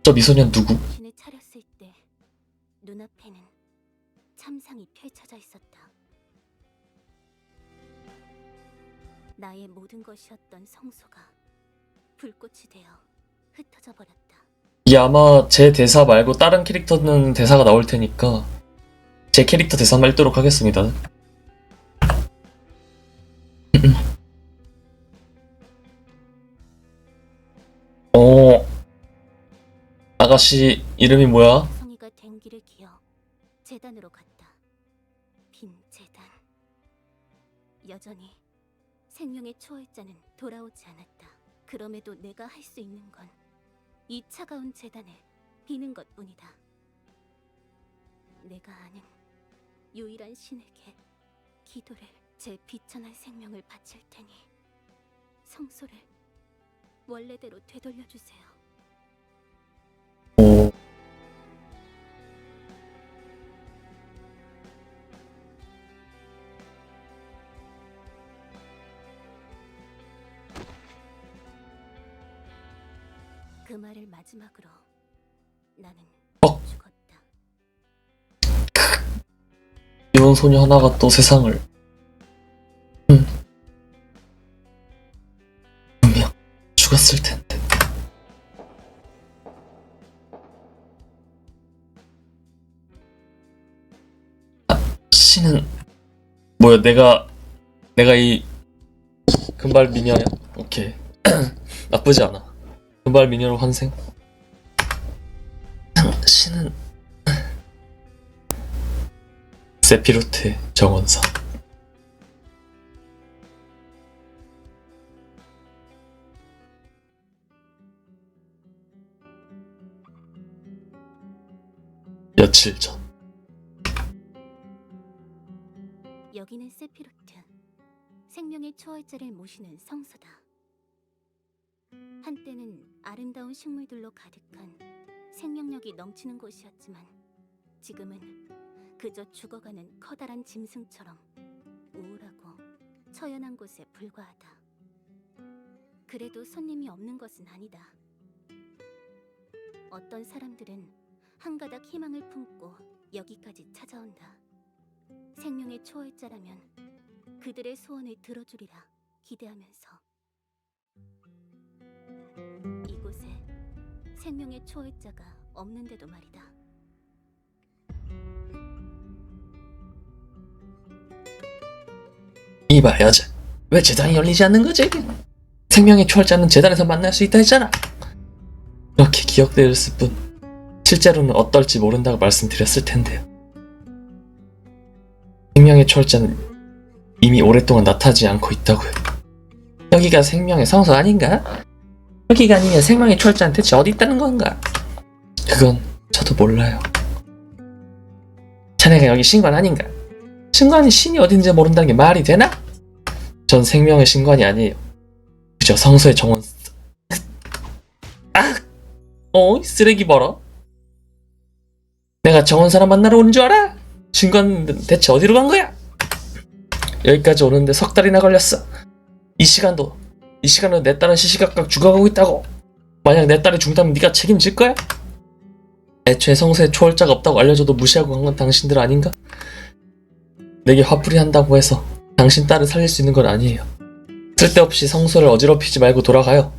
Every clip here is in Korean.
저 미소년 누구? 정신을 차렸을 때 눈앞에는 참상이 펼쳐져 있었다. 나의 모든 것이었던 성소가 불꽃이 되어 흩어져 버렸다. 이 아마 제 대사 말고 다른 캐릭터는 대사가 나올 테니까 제 캐릭터 대사만 읽도록 하겠습니다. 아가씨 이름이 뭐야? 성이가 된 길을 기어 재단으로 갔다. 빈 재단. 여전히 생명의 초월자는 돌아오지 않았다. 그럼에도 내가 할 수 있는 건 이 차가운 재단을 비는 것뿐이다. 내가 아는 유일한 신에게 기도를, 제 비천한 생명을 바칠 테니 성소를 원래대로 되돌려주세요. 그 말을 마지막으로 나는 죽었다. 이런 소녀 하나가 또 세상을 분명 죽었을 텐데. 신은 뭐야? 내가 이 금발 미녀야? 오케이. 나쁘지 않아. 금발 미녀로 환생. 신은 세피로트의 정원사. 며칠 전 여기는 세피로트, 생명의 초월자를 모시는 성소다. 한때는 아름다운 식물들로 가득한 생명력이 넘치는 곳이었지만 지금은 그저 죽어가는 커다란 짐승처럼 우울하고 처연한 곳에 불과하다. 그래도 손님이 없는 것은 아니다. 어떤 사람들은 한 가닥 희망을 품고 여기까지 찾아온다. 생명의 초월자라면 그들의 소원을 들어주리라 기대하면서. 이곳에 생명의 초월자가 없는데도 말이다. 이봐 여자, 왜 재단이 열리지 않는 거지? 생명의 초월자는 재단에서 만날 수 있다 했잖아. 이렇게 기억되었을 뿐 실제로는 어떨지 모른다고 말씀드렸을 텐데요. 생명의 초월자는 이미 오랫동안 나타나지 않고 있다고요. 여기가 생명의 성소 아닌가? 여기가 아니면 생명의 초월자는 대체 어디 있다는 건가? 그건 저도 몰라요. 자네가 여기 신관 아닌가? 신관이 신이 어딘지 모른다는 게 말이 되나? 전 생명의 신관이 아니에요. 그저 성소의 정원. 이 쓰레기 봐라. 내가 정원사람 만나러 오는 줄 알아? 신관은 대체 어디로 간 거야? 여기까지 오는데 석 달이나 걸렸어. 이 시간으로 내 딸은 시시각각 죽어가고 있다고. 만약 내 딸이 죽다면 네가 책임질 거야? 애초에 성소에 초월자가 없다고 알려줘도 무시하고 간 건 당신들 아닌가? 내게 화풀이 한다고 해서 당신 딸을 살릴 수 있는 건 아니에요. 쓸데없이 성소를 어지럽히지 말고 돌아가요.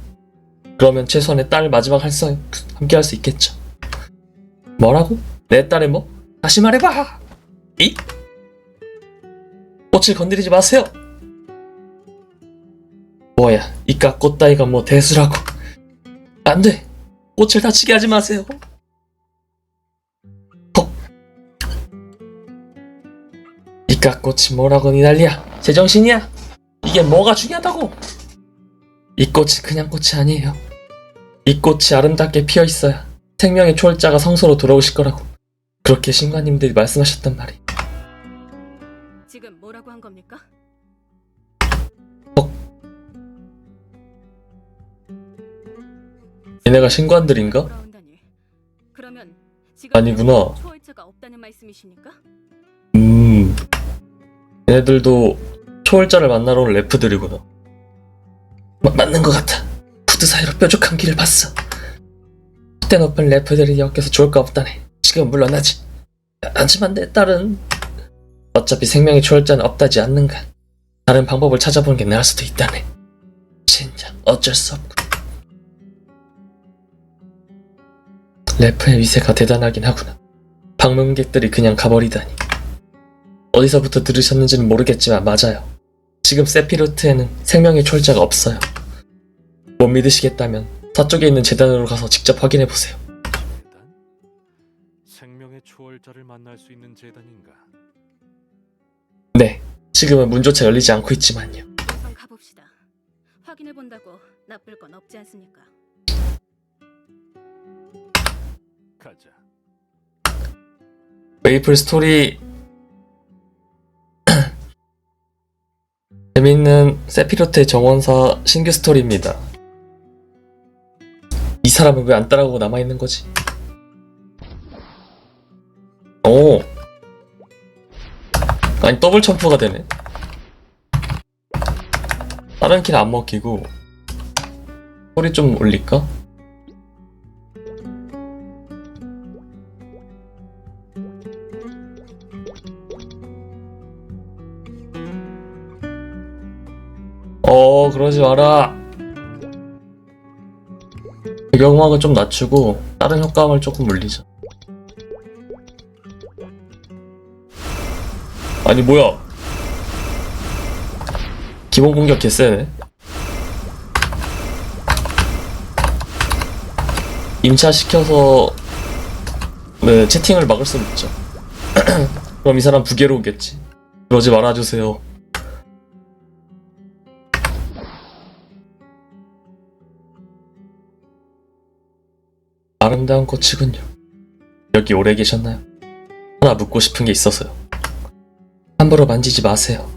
그러면 최소한 내 딸을 마지막 함께 할 수 있겠죠. 뭐라고? 내 딸의 뭐? 다시 말해봐! 꽃을 건드리지 마세요! 뭐야, 이깟 꽃 따위가 뭐 대수라고. 안 돼! 꽃을 다치게 하지 마세요! 이깟 꽃이 뭐라고 니 난리야? 제정신이야? 이게 뭐가 중요하다고? 이 꽃이 그냥 꽃이 아니에요. 이 꽃이 아름답게 피어있어야 생명의 초월자가 성소로 돌아오실 거라고 그렇게 신관님들이 말씀하셨단 말이. 지금 뭐라고 한 겁니까? 얘네가 신관들인가? 돌아온다니. 그러면 지금 아니구나. 초월자가 없다는 말씀이십니까? 얘네들도 초월자를 만나러 온 래프들이구나. 맞는 것 같아. 푸드 사이로 뾰족한 길을 봤어. 때 높은 래퍼들이 엮여서 좋을 거 없다네. 지금 물러나지. 하지만 내 딸은 어차피 생명의 초월자는 없다지 않는가. 다른 방법을 찾아보는 게 나을 수도 있다네. 진짜 어쩔 수 없고. 래퍼의 위세가 대단하긴 하구나. 방문객들이 그냥 가버리다니. 어디서부터 들으셨는지는 모르겠지만 맞아요. 지금 세피로트에는 생명의 초월자가 없어요. 못 믿으시겠다면 서쪽에 있는 재단으로 가서 직접 확인해보세요. 재단? 생명의 초월자를 만날 수 있는 재단인가? 네, 지금은 문조차 열리지 않고 있지만요. 우선 가봅시다. 확인해 본다고 나쁠 건 없지 않습니까? 가자. 메이플 스토리 재밌는 세피로트의 정원사 신규 스토리입니다. 이 사람은 왜 안 따라오고 남아있는 거지? 오, 아니 더블 점프가 되네. 다른 키는 안 먹히고. 소리 좀 올릴까? 그러지 마라. 배경음악을 좀 낮추고 다른 효과음을 조금 올리자. 아니 뭐야, 기본 공격 개쎄네. 임차시켜서 네, 채팅을 막을 순 있죠. 그럼 이 사람 부계로우겠지. 그러지 말아주세요. 아름다운 꽃이군요. 여기 오래 계셨나요? 하나 묻고 싶은 게 있어서요. 함부로 만지지 마세요.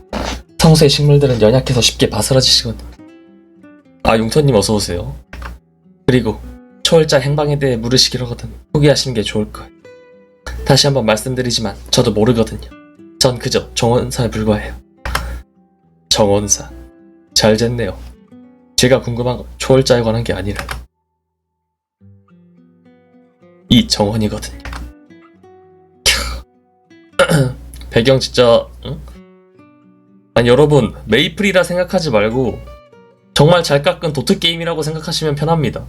성수의 식물들은 연약해서 쉽게 바스라지시거든요. 아, 용터님 어서오세요. 그리고 초월자 행방에 대해 물으시기로거든 포기하시는 게 좋을 거예요. 다시 한번 말씀드리지만 저도 모르거든요. 전 그저 정원사에 불과해요. 정원사. 잘 됐네요. 제가 궁금한 건 초월자에 관한 게 아니라 이 정원이거든요. 배경 진짜 응? 아니 여러분, 메이플이라 생각하지 말고 정말 잘 깎은 도트게임이라고 생각하시면 편합니다.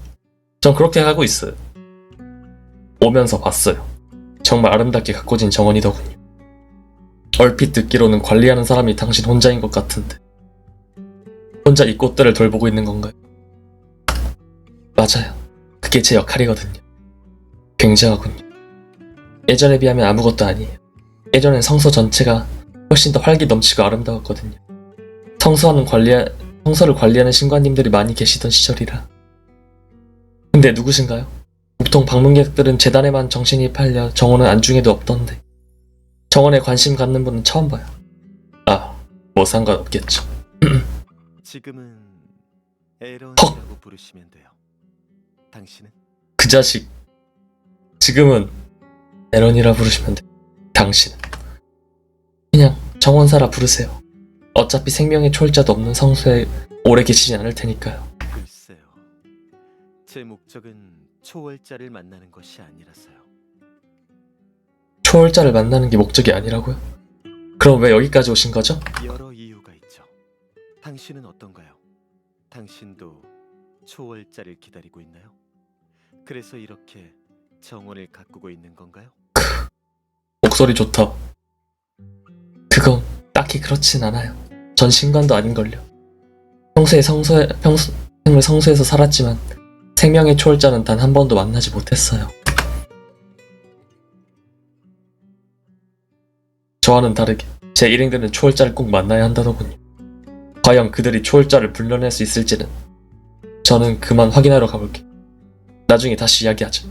전 그렇게 하고 있어요. 오면서 봤어요. 정말 아름답게 가꿔진 정원이더군요. 얼핏 듣기로는 관리하는 사람이 당신 혼자인 것 같은데 혼자 이 꽃들을 돌보고 있는 건가요? 맞아요. 그게 제 역할이거든요. 굉장하군요. 예전에 비하면 아무것도 아니에요. 예전엔 성서 전체가 훨씬 더 활기 넘치고 아름다웠거든요. 성서를 관리하는 신관님들이 많이 계시던 시절이라. 근데 누구신가요? 보통 방문객들은 재단에만 정신이 팔려 정원은 안중에도 없던데 정원에 관심 갖는 분은 처음 봐요. 아, 뭐 상관없겠죠. 지금은 에런이라고 부르시면 돼요. 당신은? 그 자식. 지금은 에런이라 부르시면 돼. 당신은 그냥 정원사라 부르세요. 어차피 생명의 초월자도 없는 성소에 오래 계시진 않을 테니까요. 글쎄요. 제 목적은 초월자를 만나는 것이 아니라서요. 초월자를 만나는 게 목적이 아니라고요? 그럼 왜 여기까지 오신 거죠? 여러 이유가 있죠. 당신은 어떤가요? 당신도 초월자를 기다리고 있나요? 그래서 이렇게 정원을 가꾸고 있는 건가요? 목소리 좋다. 그건 딱히 그렇진 않아요. 전 신관도 아닌걸요. 평소에 평생을 성소에서 살았지만 생명의 초월자는 단 한 번도 만나지 못했어요. 저와는 다르게 제 일행들은 초월자를 꼭 만나야 한다더군요. 과연 그들이 초월자를 불러낼 수 있을지는 저는 그만 확인하러 가볼게. 나중에 다시 이야기하자.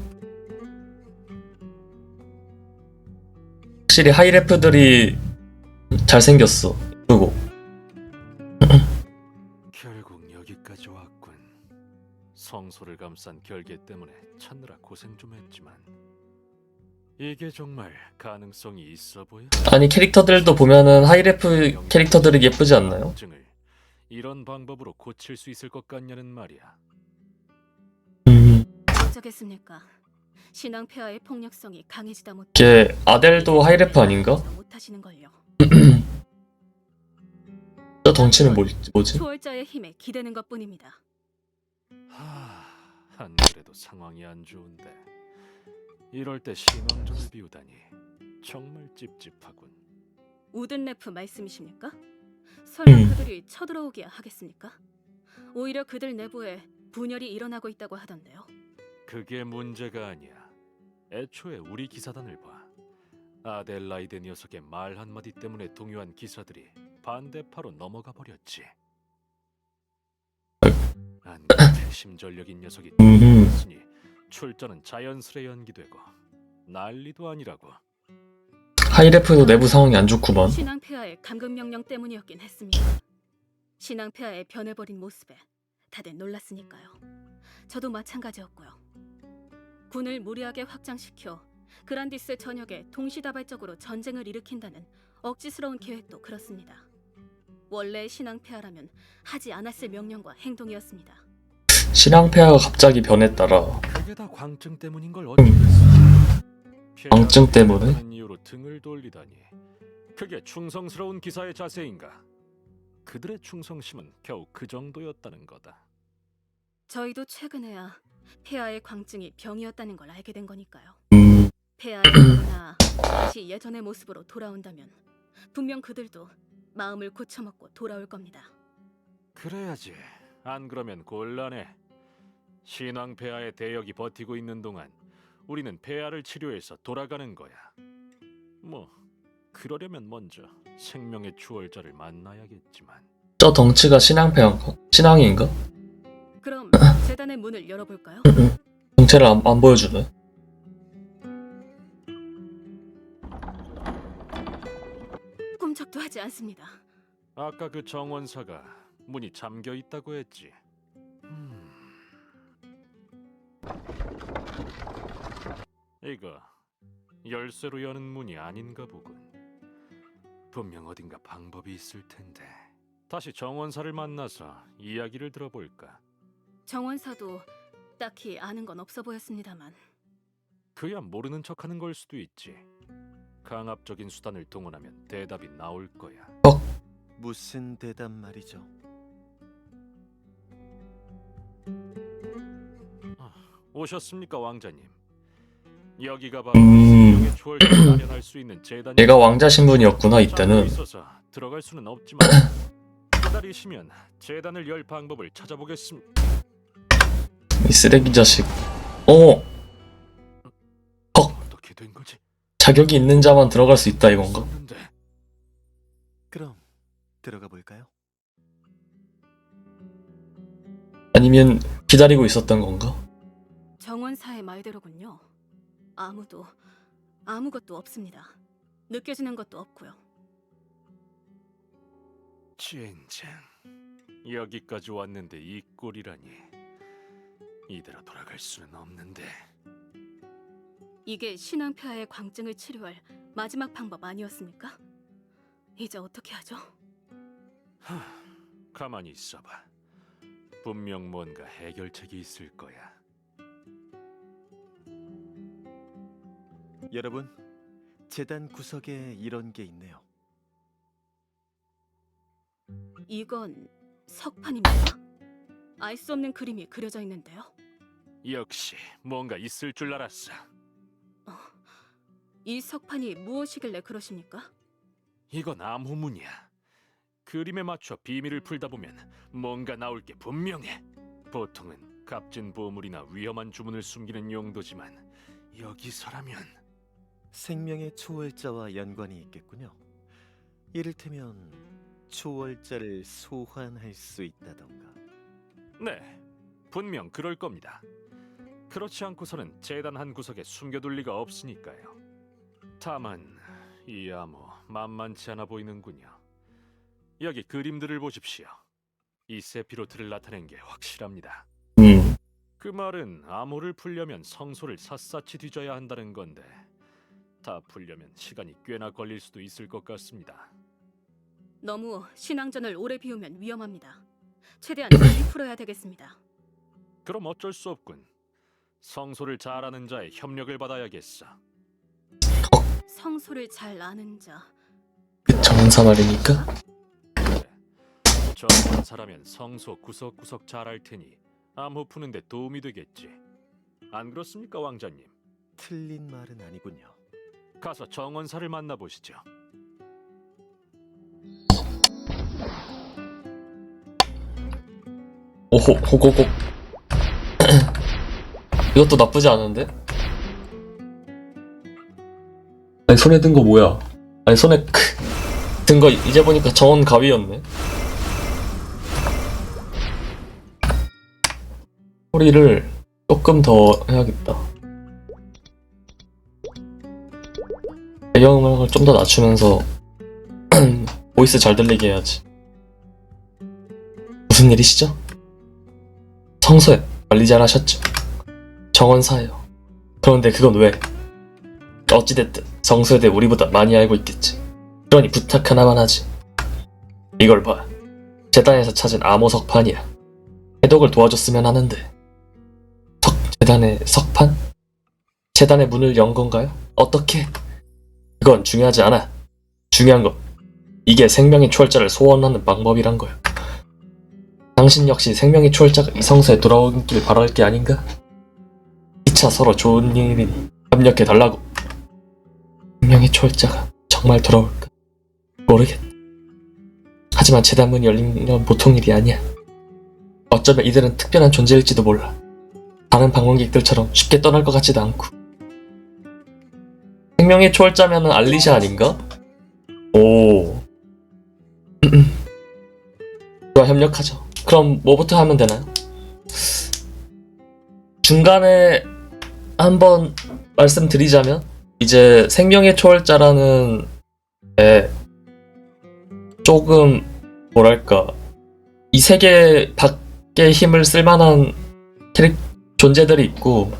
확실히 하이레프들이 잘생겼어. 그리고 결국 여기까지 왔군. 성소를 감싼 결계 때문에 찾느라 고생 좀 했지만 이게 정말 가능성이 있어 보여? 아니 캐릭터들도 보면은 하이레프 캐릭터들이 예쁘지 않나요? 증을 이런 방법으로 고칠 수 있을 것 같냐는 말이야. 어쩌겠습니까? 신앙 폐하의 폭력성이 강해지다 못. 걔 아델도 하이레프 아닌가? 못하시는 걸요. 저 덩치는 뭐지? 초월자의 힘에 기대는 것뿐입니다. 안 그래도 상황이 안 좋은데 이럴 때 신왕전을 비우다니 정말 찝찝하군. 우든레프 말씀이십니까? 설마 음. 그들이 쳐들어오게 하겠습니까? 오히려 그들 내부에 분열이 일어나고 있다고 하던데요. 그게 문제가 아니야. 애초에 우리 기사단을 봐. 아델라이드 녀석의 말 한마디 때문에 동요한 기사들이 반대파로 넘어가 버렸지. 안 그래도 심전력인 녀석이 있으니 출전은 자연스레 연기되고 난리도 아니라고. 하이레프도 내부 상황이 안 좋구만. 신앙 폐하의 감금 명령 때문이었긴 했습니다. 신앙 폐하의 변해버린 모습에 다들 놀랐으니까요. 저도 마찬가지였고요. 군을 무리하게 확장시켜 그란디스 전역에 동시다발적으로 전쟁을 일으킨다는 억지스러운 계획도 그렇습니다. 원래 신앙 폐하라면 하지 않았을 명령과 행동이었습니다. 신앙폐하가 갑자기 변했더라. 그게 다 광증 때문인 걸 어쩌겠어. 광증 때문에? 피해자는 이유로 등을 돌리다니. 그게 충성스러운 기사의 자세인가? 그들의 충성심은 겨우 그 정도였다는 거다. 저희도 최근에야 폐하의 광증이 병이었다는 걸 알게 된 거니까요. 음, 폐하의 병이나 다시 예전의 모습으로 돌아온다면 분명 그들도 마음을 고쳐먹고 돌아올 겁니다. 그래야지. 안 그러면 곤란해. 신왕 폐하의 대역이 버티고 있는 동안 우리는 폐하를 치료해서 돌아가는 거야. 뭐 그러려면 먼저 생명의 추월자를 만나야겠지만. 저 덩치가 신앙폐한가? 신앙인가? 그럼 재단의 문을 열어볼까요? 정체를 안 보여주네. 꿈쩍도 하지 않습니다. 아까 그 정원사가 문이 잠겨 있다고 했지. 이거 열쇠로 여는 문이 아닌가 보군. 분명 어딘가 방법이 있을 텐데. 다시 정원사를 만나서 이야기를 들어볼까? 정원사도 딱히 아는 건 없어 보였습니다만 그야 모르는 척하는 걸 수도 있지. 강압적인 수단을 동원하면 대답이 나올 거야. 무슨 대답 말이죠? 오셨습니까, 왕자님? 여기가 바로 음. 생명의 초월자를 마련할 수 있는 재단이. 얘가 왕자 신분이었구나 이때는. 있어서 들어갈 수는 없지만 기다리시면 재단을 열 방법을 찾아보겠습니다. 이 쓰레기 자식. 어떻게 된 거지? 자격이 있는 자만 들어갈 수 있다 이건가? 없었는데. 그럼 들어가 볼까요? 아니면 기다리고 있었던 건가? 정원사의 말대로군요. 아무것도 없습니다. 느껴지는 것도 없고요. 젠장, 여기까지 왔는데 이 꼴이라니. 이대로 돌아갈 수는 없는데. 이게 신앙폐하의 광증을 치료할 마지막 방법 아니었습니까? 이제 어떻게 하죠? 가만히 있어봐. 분명 뭔가 해결책이 있을 거야. 여러분, 재단 구석에 이런 게 있네요. 이건 석판입니다. 알 수 없는 그림이 그려져 있는데요. 역시 뭔가 있을 줄 알았어. 이 석판이 무엇이길래 그러십니까? 이건 암호문이야. 그림에 맞춰 비밀을 풀다 보면 뭔가 나올 게 분명해. 보통은 값진 보물이나 위험한 주문을 숨기는 용도지만 여기서라면. 생명의 초월자와 연관이 있겠군요. 이를테면 초월자를 소환할 수 있다던가. 네, 분명 그럴 겁니다. 그렇지 않고서는 재단 한 구석에 숨겨둘 리가 없으니까요. 다만 이 암호 만만치 않아 보이는군요. 여기 그림들을 보십시오. 이 세피로트를 나타낸 게 확실합니다. 그 말은 암호를 풀려면 성소를 샅샅이 뒤져야 한다는 건데 다 풀려면 시간이 꽤나 걸릴 수도 있을 것 같습니다. 너무 신앙전을 오래 비우면 위험합니다. 최대한 빨리 풀어야 되겠습니다. 그럼 어쩔 수 없군. 성소를 잘 아는 자의 협력을 받아야겠어. 성소를 잘 아는 자. 그 정사 말입니까? 정원사라면 성소 구석구석 잘 알 테니 암호 푸는데 도움이 되겠지. 안 그렇습니까, 왕자님? 틀린 말은 아니군요. 가서 정원사를 만나보시죠. 오호 호고고. 이것도 나쁘지 않은데? 아니 손에 든 거 뭐야? 아니 손에 든 거 이제 보니까 정원 가위였네. 소리를 조금 더 해야겠다. 배경음악을 좀 더 낮추면서 보이스 잘 들리게 해야지. 무슨 일이시죠? 성소에 관리 잘 하셨죠? 정원사예요. 그런데 그건 왜? 어찌됐든 성소에 대해 우리보다 많이 알고 있겠지. 그러니 부탁 하나만 하지. 이걸 봐. 재단에서 찾은 암호 석판이야. 해독을 도와줬으면 하는데. 재단의 석판? 재단의 문을 연 건가요? 어떻게? 그건 중요하지 않아. 중요한 건 이게 생명의 초월자를 소원하는 방법이란 거야. 당신 역시 생명의 초월자가 이 성소에 돌아오길 바랄 게 아닌가? 이차 서로 좋은 일이니 협력해달라고. 생명의 초월자가 정말 돌아올까? 모르겠다. 하지만 재단 문이 열린 건 보통 일이 아니야. 어쩌면 이들은 특별한 존재일지도 몰라. 다른 방문객들처럼 쉽게 떠날 것 같지도 않고. 생명의 초월자면은 알리샤 아닌가? 오. 그와 협력하죠. 그럼 뭐부터 하면 되나요? 중간에 한번 말씀드리자면 이제 생명의 초월자라는 애 조금 뭐랄까 이 세계 밖의 힘을 쓸만한 존재들이 있고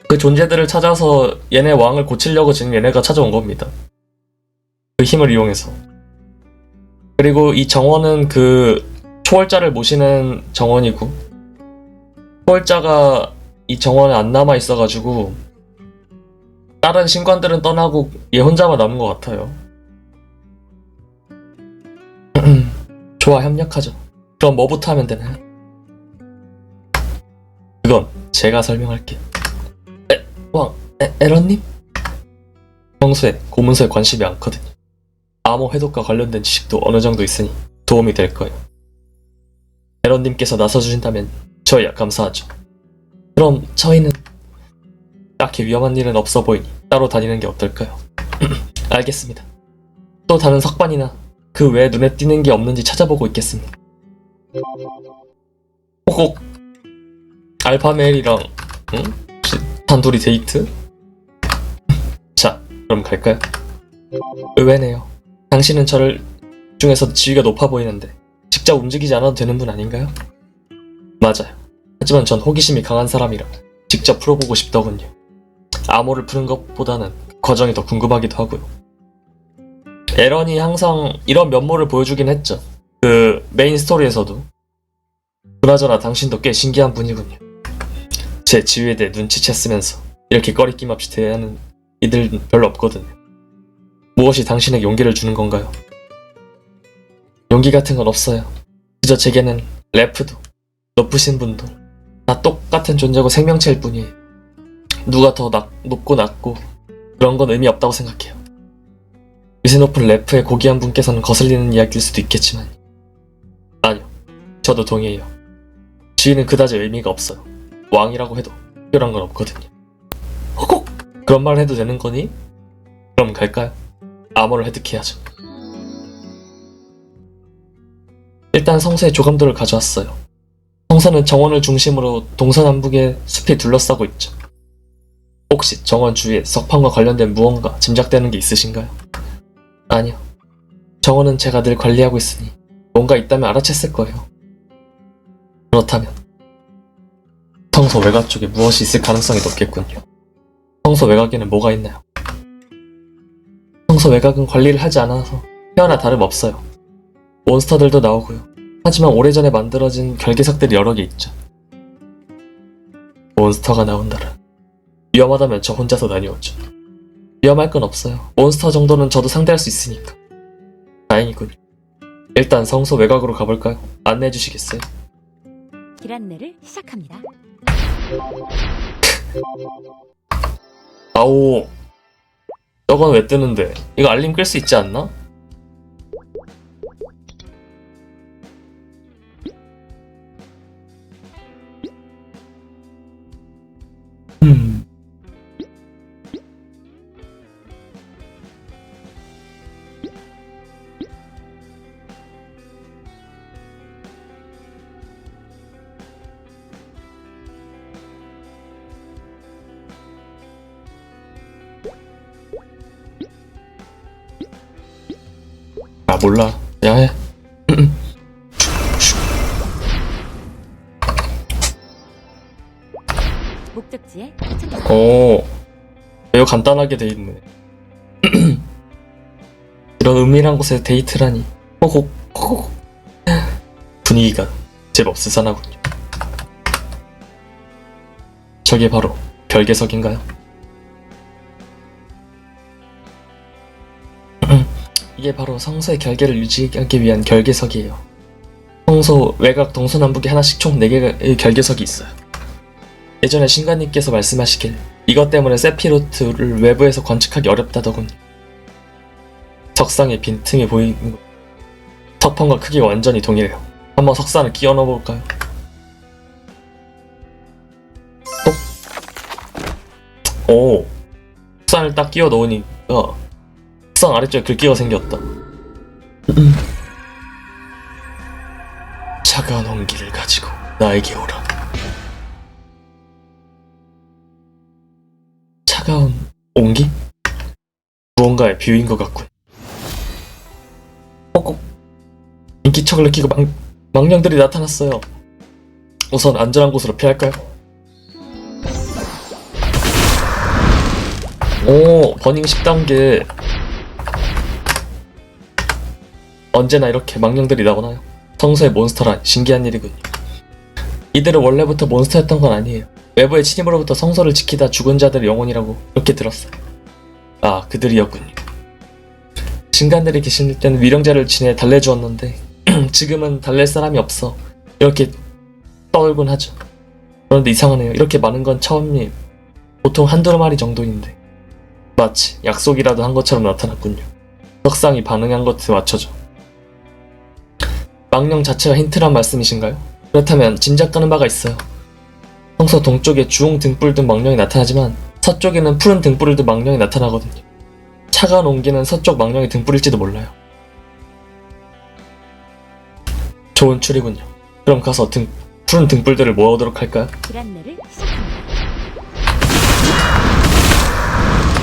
그 존재들을 찾아서 얘네 왕을 고치려고 지금 얘네가 찾아온 겁니다. 그 힘을 이용해서. 그리고 이 정원은 그 초월자를 모시는 정원이고 초월자가 이 정원에 안 남아 있어가지고 다른 신관들은 떠나고 얘 혼자만 남은 것 같아요. 좋아, 협력하죠. 그럼 뭐부터 하면 되나요? 그건 제가 설명할게요. 에런님? 평소에 고문서에 관심이 많거든요. 암호 해독과 관련된 지식도 어느 정도 있으니 도움이 될 거예요. 에런님께서 나서주신다면 저희야 감사하죠. 그럼 저희는 딱히 위험한 일은 없어 보이니 따로 다니는 게 어떨까요? 알겠습니다. 또 다른 석반이나 그 외에 눈에 띄는 게 없는지 찾아보고 있겠습니다. 혹 알파메일이랑 응? 단둘이 데이트? 자, 그럼 갈까요? 의외네요. 당신은 저를 중에서 지위가 높아 보이는데 직접 움직이지 않아도 되는 분 아닌가요? 맞아요. 하지만 전 호기심이 강한 사람이라 직접 풀어보고 싶더군요. 암호를 푸는 것보다는 과정이 더 궁금하기도 하고요. 에런이 항상 이런 면모를 보여주긴 했죠. 그 메인 스토리에서도. 그나저나 당신도 꽤 신기한 분이군요. 제 지위에 대해 눈치챘으면서 이렇게 꺼리낌 없이 대하는 이들은 별로 없거든요. 무엇이 당신에게 용기를 주는 건가요? 용기 같은 건 없어요. 그저 제게는 래프도 높으신 분도 다 똑같은 존재고 생명체일 뿐이에요. 누가 더 높고 낮고 그런 건 의미 없다고 생각해요. 위세 높은 래프의 고귀한 분께서는 거슬리는 이야기일 수도 있겠지만 아니요, 저도 동의해요. 지위는 그다지 의미가 없어요. 왕이라고 해도 특별한 건 없거든요. 꼭 그런 말을 해도 되는 거니? 그럼 갈까요? 암호를 해득해야죠. 일단 성소에 조감도를 가져왔어요. 성소는 정원을 중심으로 동서남북의 숲이 둘러싸고 있죠. 혹시 정원 주위에 석판과 관련된 무언가 짐작되는 게 있으신가요? 아니요. 정원은 제가 늘 관리하고 있으니 뭔가 있다면 알아챘을 거예요. 그렇다면 성소 외곽 쪽에 무엇이 있을 가능성이 높겠군요. 성소 외곽에는 뭐가 있나요? 성소 외곽은 관리를 하지 않아서 폐허나 다름없어요. 몬스터들도 나오고요. 하지만 오래전에 만들어진 결계석들이 여러 개 있죠. 몬스터가 나온다라. 위험하다면 저 혼자서 다녀오죠. 위험할 건 없어요. 몬스터 정도는 저도 상대할 수 있으니까. 다행이군요. 일단 성소 외곽으로 가볼까요? 안내해 주시겠어요? 길 안내를 시작합니다. 아오. 저건 왜 뜨는데? 이거 알림 끌 수 있지 않나? 음. 아 몰라. 그냥 해. 목적지에 도착했습니다. 오, 매우 간단하게 돼 있네. 이런 은밀한 곳에 데이트라니. 호호. 분위기가 제법 스산하군요. 저게 바로 결계석인가요? 이게 바로 성소의 결계를 유지하기 위한 결계석이에요. 성소 외곽 동서남북에 하나씩 총 4개의 결계석이 있어요. 예전에 신관님께서 말씀하시길 이것 때문에 세피로트를 외부에서 관측하기 어렵다더군요. 석상에 빈틈이 보이는 것. 터펀과 크기가 완전히 동일해요. 한번 석산을 끼워 넣어볼까요? 오, 석산을 딱 끼워 넣으니까 석상 아래쪽에 글귀가 생겼다. 차가운 온기를 가지고 나에게 오라. 차가운 온기? 무언가의 비유인 것 같군. 꼭 인기척을 느끼고 망령들이 나타났어요. 우선 안전한 곳으로 피할까요? 오, 버닝 10단계. 언제나 이렇게 망령들이 나오나요? 성소의 몬스터란 신기한 일이군요. 이들은 원래부터 몬스터였던 건 아니에요. 외부의 침입으로부터 성소를 지키다 죽은 자들의 영혼이라고 그렇게 들었어요. 아, 그들이었군요. 신간들이 계실 때는 위령자를 지내 달래주었는데 지금은 달랠 사람이 없어 이렇게 떠들곤 하죠. 그런데 이상하네요. 이렇게 많은 건 처음님. 보통 한두 마리 정도인데 마치 약속이라도 한 것처럼 나타났군요. 석상이 반응한 것에 맞춰져. 망령 자체가 힌트란 말씀이신가요? 그렇다면 짐작가는 바가 있어요. 성서 동쪽에 주홍 등불 든 망령이 나타나지만 서쪽에는 푸른 등불을 든 망령이 나타나거든요. 차가운 온기는 서쪽 망령의 등불일지도 몰라요. 좋은 추리군요. 그럼 가서 푸른 등불들을 모아오도록 할까요? 길 안내를 시작합니다.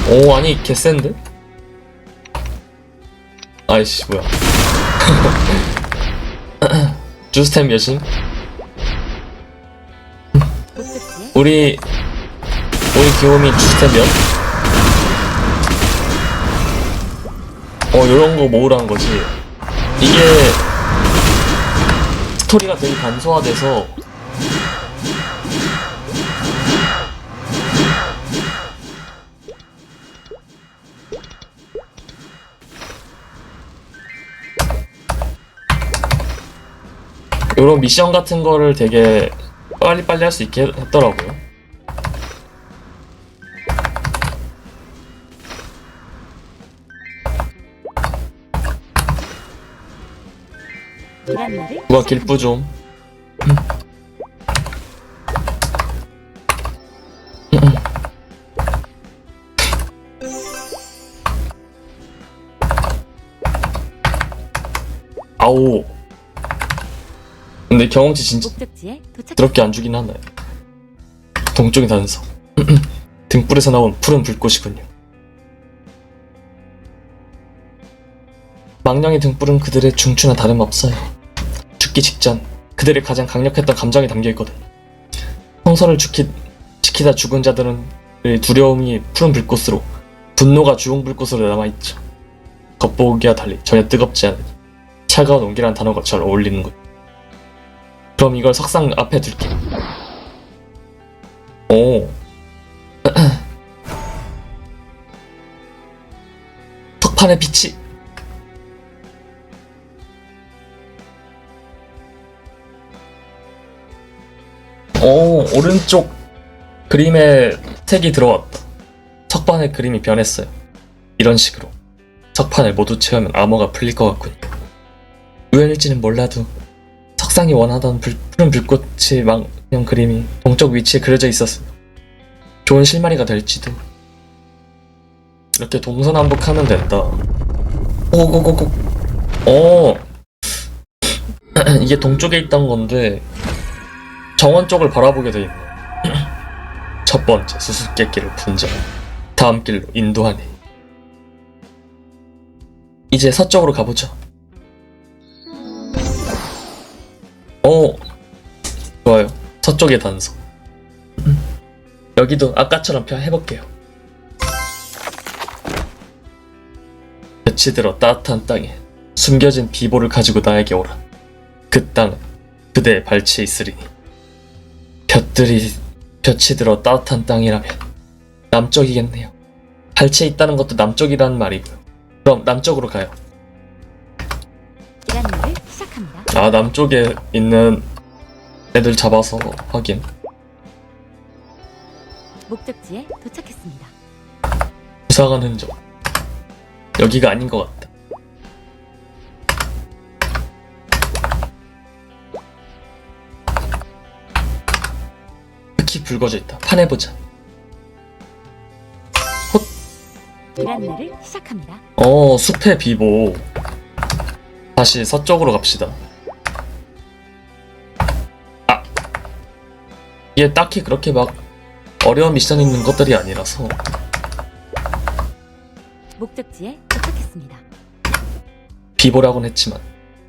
오, 아니 개센데? 아이씨 뭐야. 주스템 여신? 목적지에 우리 귀요미 주스템 몇? 요런 거 모으라는 거지. 이게 스토리가 되게 간소화돼서 요런 미션 같은 거를 되게 빨리빨리 할 수 있게 했더라고요. 길 안내를 누가 길부 좀. 아오. 근데 경험치 진짜 목적지에 도착. 더럽게 안 주긴 하나요? 동쪽의 단서. 등불에서 나온 푸른 불꽃이군요. 망령의 등불은 그들의 중추나 다름없어요. 죽기 직전 그들의 가장 강력했던 감정이 담겨있거든요. 성서를 지키다 죽은 자들은 두려움이 푸른 불꽃으로, 분노가 주홍 불꽃으로 남아있죠. 겉보기와 달리 전혀 뜨겁지 않은 차가운 온기라는 단어가 잘 어울리는군. 그럼 이걸 석상 앞에 둘게. 오. 석판의 빛이. 오, 오른쪽 그림에 색이 들어왔다. 석판의 그림이 변했어요. 이런 식으로 석판을 모두 채우면 암호가 풀릴 것 같군요. 우연일지는 몰라도 석상이 원하던 푸른 불꽃의 망령 그림이 동쪽 위치에 그려져 있었으며 좋은 실마리가 될지도. 이렇게 동서남북하면 된다. 오고고고. 오. 이게 동쪽에 있던 건데 정원 쪽을 바라보게 돼 있네. 첫 번째 수수께끼를 분자. 다음 길로 인도하네. 이제 서쪽으로 가보죠. 오, 좋아요. 서쪽의 단서. 여기도 아까처럼 해볼게요. 볕이 들어 따뜻한 땅에 숨겨진 비보를 가지고 나에게 오라. 그 땅은 그대의 발치에 있으리니. 볕이 들어 따뜻한 땅이라면 남쪽이겠네요. 발치에 있다는 것도 남쪽이라는 말이고요. 그럼 남쪽으로 가요. 기란말을 시작합니다. 아, 남쪽에 있는 애들 잡아서 확인. 목적지에 도착했습니다. 부상한 흔적. 여기가 아닌 것 같다. 흙이 붉어져 있다. 파내보자. 기란말을 시작합니다. 숲의 비보. 다시 서쪽으로 갑시다. 아, 이게 딱히 그렇게 막 어려운 미션 있는 것들이 아니라서. 목적지에 도착했습니다. 비보라고는 했지만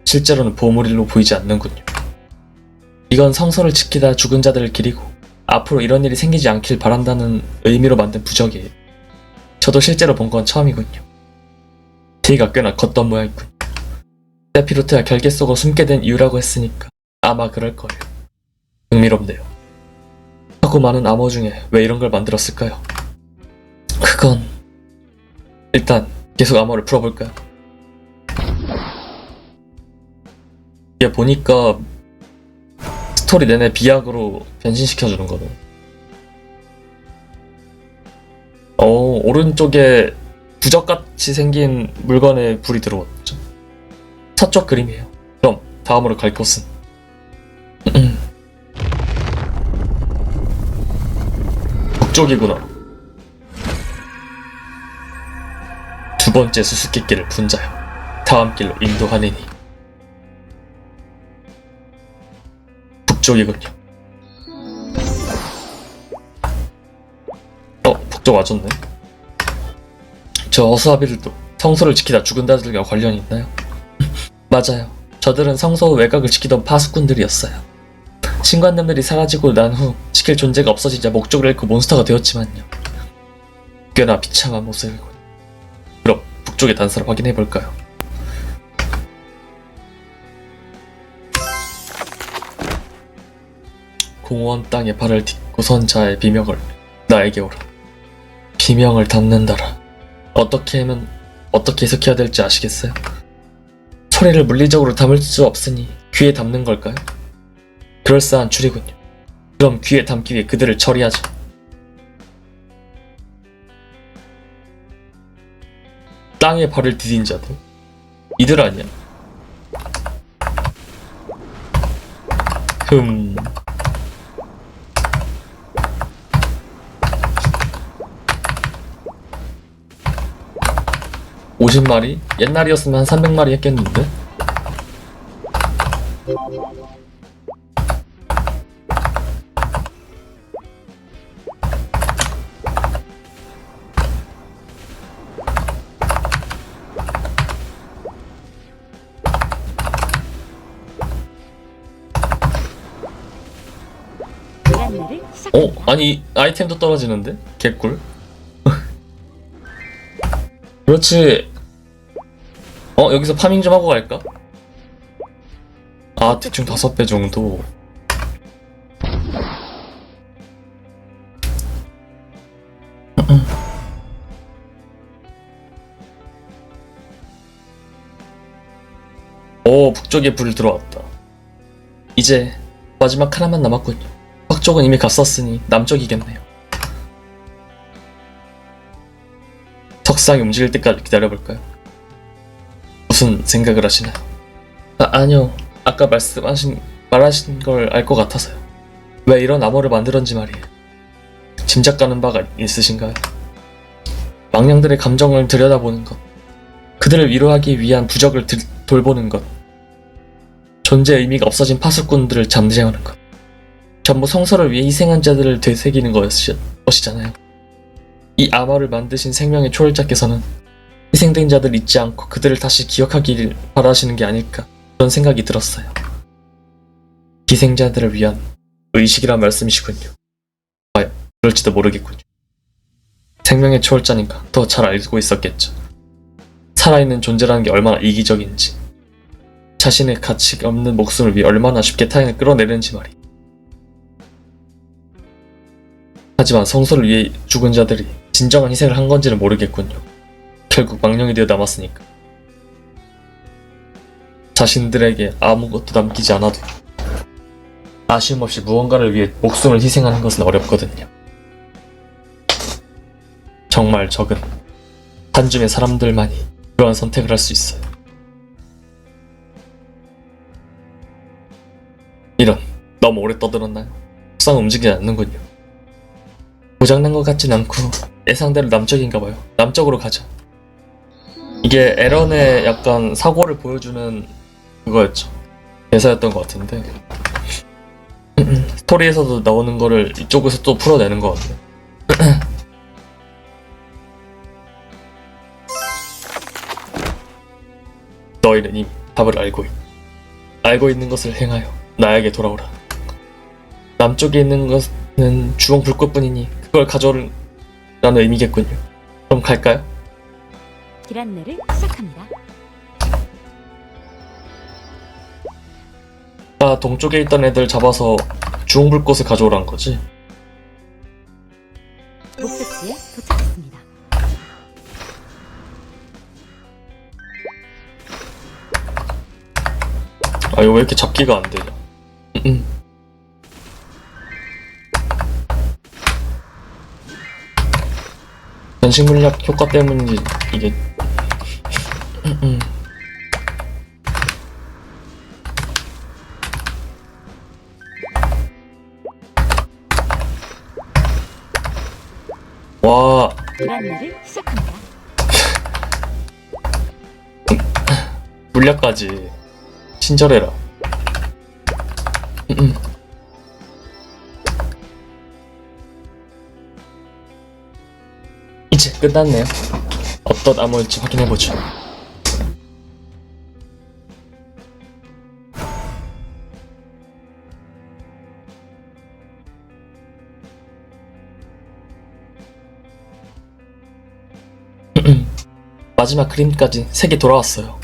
실제로는 보물일로 보이지 않는군요. 이건 성소를 지키다 죽은 자들을 기리고 앞으로 이런 일이 생기지 않길 바란다는 의미로 만든 부적이에요. 저도 실제로 본 건 처음이군요. 뒤가 꽤나 컸던 모양이군요. 세피로트가 결계 속으로 숨게 된 이유라고 했으니까 아마 그럴 거예요. 흥미롭네요. 하고 많은 암호 중에 왜 이런 걸 만들었을까요? 그건 일단 계속 암호를 풀어볼까요? 이게 보니까 스토리 내내 비약으로 변신시켜주는 거네. 오른쪽에 부적같이 생긴 물건에 불이 들어왔죠. 서쪽 그림이에요. 그럼 다음으로 갈 곳은 북쪽이구나. 두 번째 수수께끼를 분자요. 다음 길로 인도하느니. 북쪽이군요. 북쪽 와줬네. 저 어수아비들도 성소를 지키다 죽은 자들과 관련이 있나요? 맞아요. 저들은 성소 외곽을 지키던 파수꾼들이었어요. 신관념들이 사라지고 난 후 지킬 존재가 없어지자 목적을 잃고 몬스터가 되었지만요. 꽤나 비참한 모습이군. 그럼 북쪽의 단서를 확인해볼까요? 공원 땅에 발을 딛고 선 자의 비명을 나에게 오라. 비명을 담는다라. 어떻게 해석해야 될지 아시겠어요? 소리를 물리적으로 담을 수 없으니 귀에 담는 걸까요? 그럴싸한 추리군요. 그럼 귀에 담기 위해 그들을 처리하죠. 땅에 발을 디딘 자들? 이들 아니야? 흠... 50마리? 옛날이었으면 한 300마리 했겠는데? 기란말을 시작합니다. 아니 아이템도 떨어지는데? 개꿀. 그렇지. 여기서 파밍 좀 하고 갈까? 대충 5배 정도. 오, 북쪽에 불이 들어왔다. 이제 마지막 하나만 남았군요. 서쪽은 이미 갔었으니 남쪽이겠네요. 석상이 움직일 때까지 기다려볼까요? 무슨 생각을 하시나요? 아니요. 아까 말하신 걸 알 것 같아서요. 왜 이런 암호를 만들었는지 말이에요. 짐작가는 바가 있으신가요? 망령들의 감정을 들여다보는 것, 그들을 위로하기 위한 부적을 돌보는 것, 존재의 의미가 없어진 파수꾼들을 잠재우는 것, 전부 성서를 위해 희생한 자들을 되새기는 것이잖아요. 이 암호를 만드신 생명의 초월자께서는 희생된 자들 잊지 않고 그들을 다시 기억하기를 바라시는 게 아닐까, 그런 생각이 들었어요. 희생자들을 위한 의식이란 말씀이시군요. 과연 그럴지도 모르겠군요. 생명의 초월자니까 더 잘 알고 있었겠죠. 살아있는 존재라는 게 얼마나 이기적인지, 자신의 가치 없는 목숨을 위해 얼마나 쉽게 타인을 끌어내는지 말이에요. 하지만 성소를 위해 죽은 자들이 진정한 희생을 한 건지는 모르겠군요. 결국 망령이 되어 남았으니까. 자신들에게 아무것도 남기지 않아도 아쉬움 없이 무언가를 위해 목숨을 희생하는 것은 어렵거든요. 정말 적은 한 줌의 사람들만이 그러한 선택을 할 수 있어요. 이런, 너무 오래 떠들었나요? 석상은 움직이지 않는군요. 고장난 것 같진 않고 예상대로 남쪽인가봐요. 남쪽으로 가자. 이게 에런의 약간 사고를 보여주는 그거였죠. 대사였던 것 같은데 스토리에서도 나오는 거를 이쪽에서 또 풀어내는 것 같아요. 너희는 이미 답을 알고 있는 것을 행하여 나에게 돌아오라. 남쪽에 있는 것은 주홍 불꽃뿐이니 그걸 가져오라는 의미겠군요. 그럼 갈까요? 길 안내를 시작합니다. 동쪽에 있던 애들 잡아서 주홍 불꽃을 가져오라는 거지. 목적지에 도착했습니다. 이거 왜 이렇게 잡기가 안 되냐? 변식 물약 효과 때문인지 이게 와, 길 안내를 시작합니다. 물약까지 친절해라. 이제 끝났네요. 어떤 암호일지 확인해보죠. 마지막 그림까지 3개 돌아왔어요.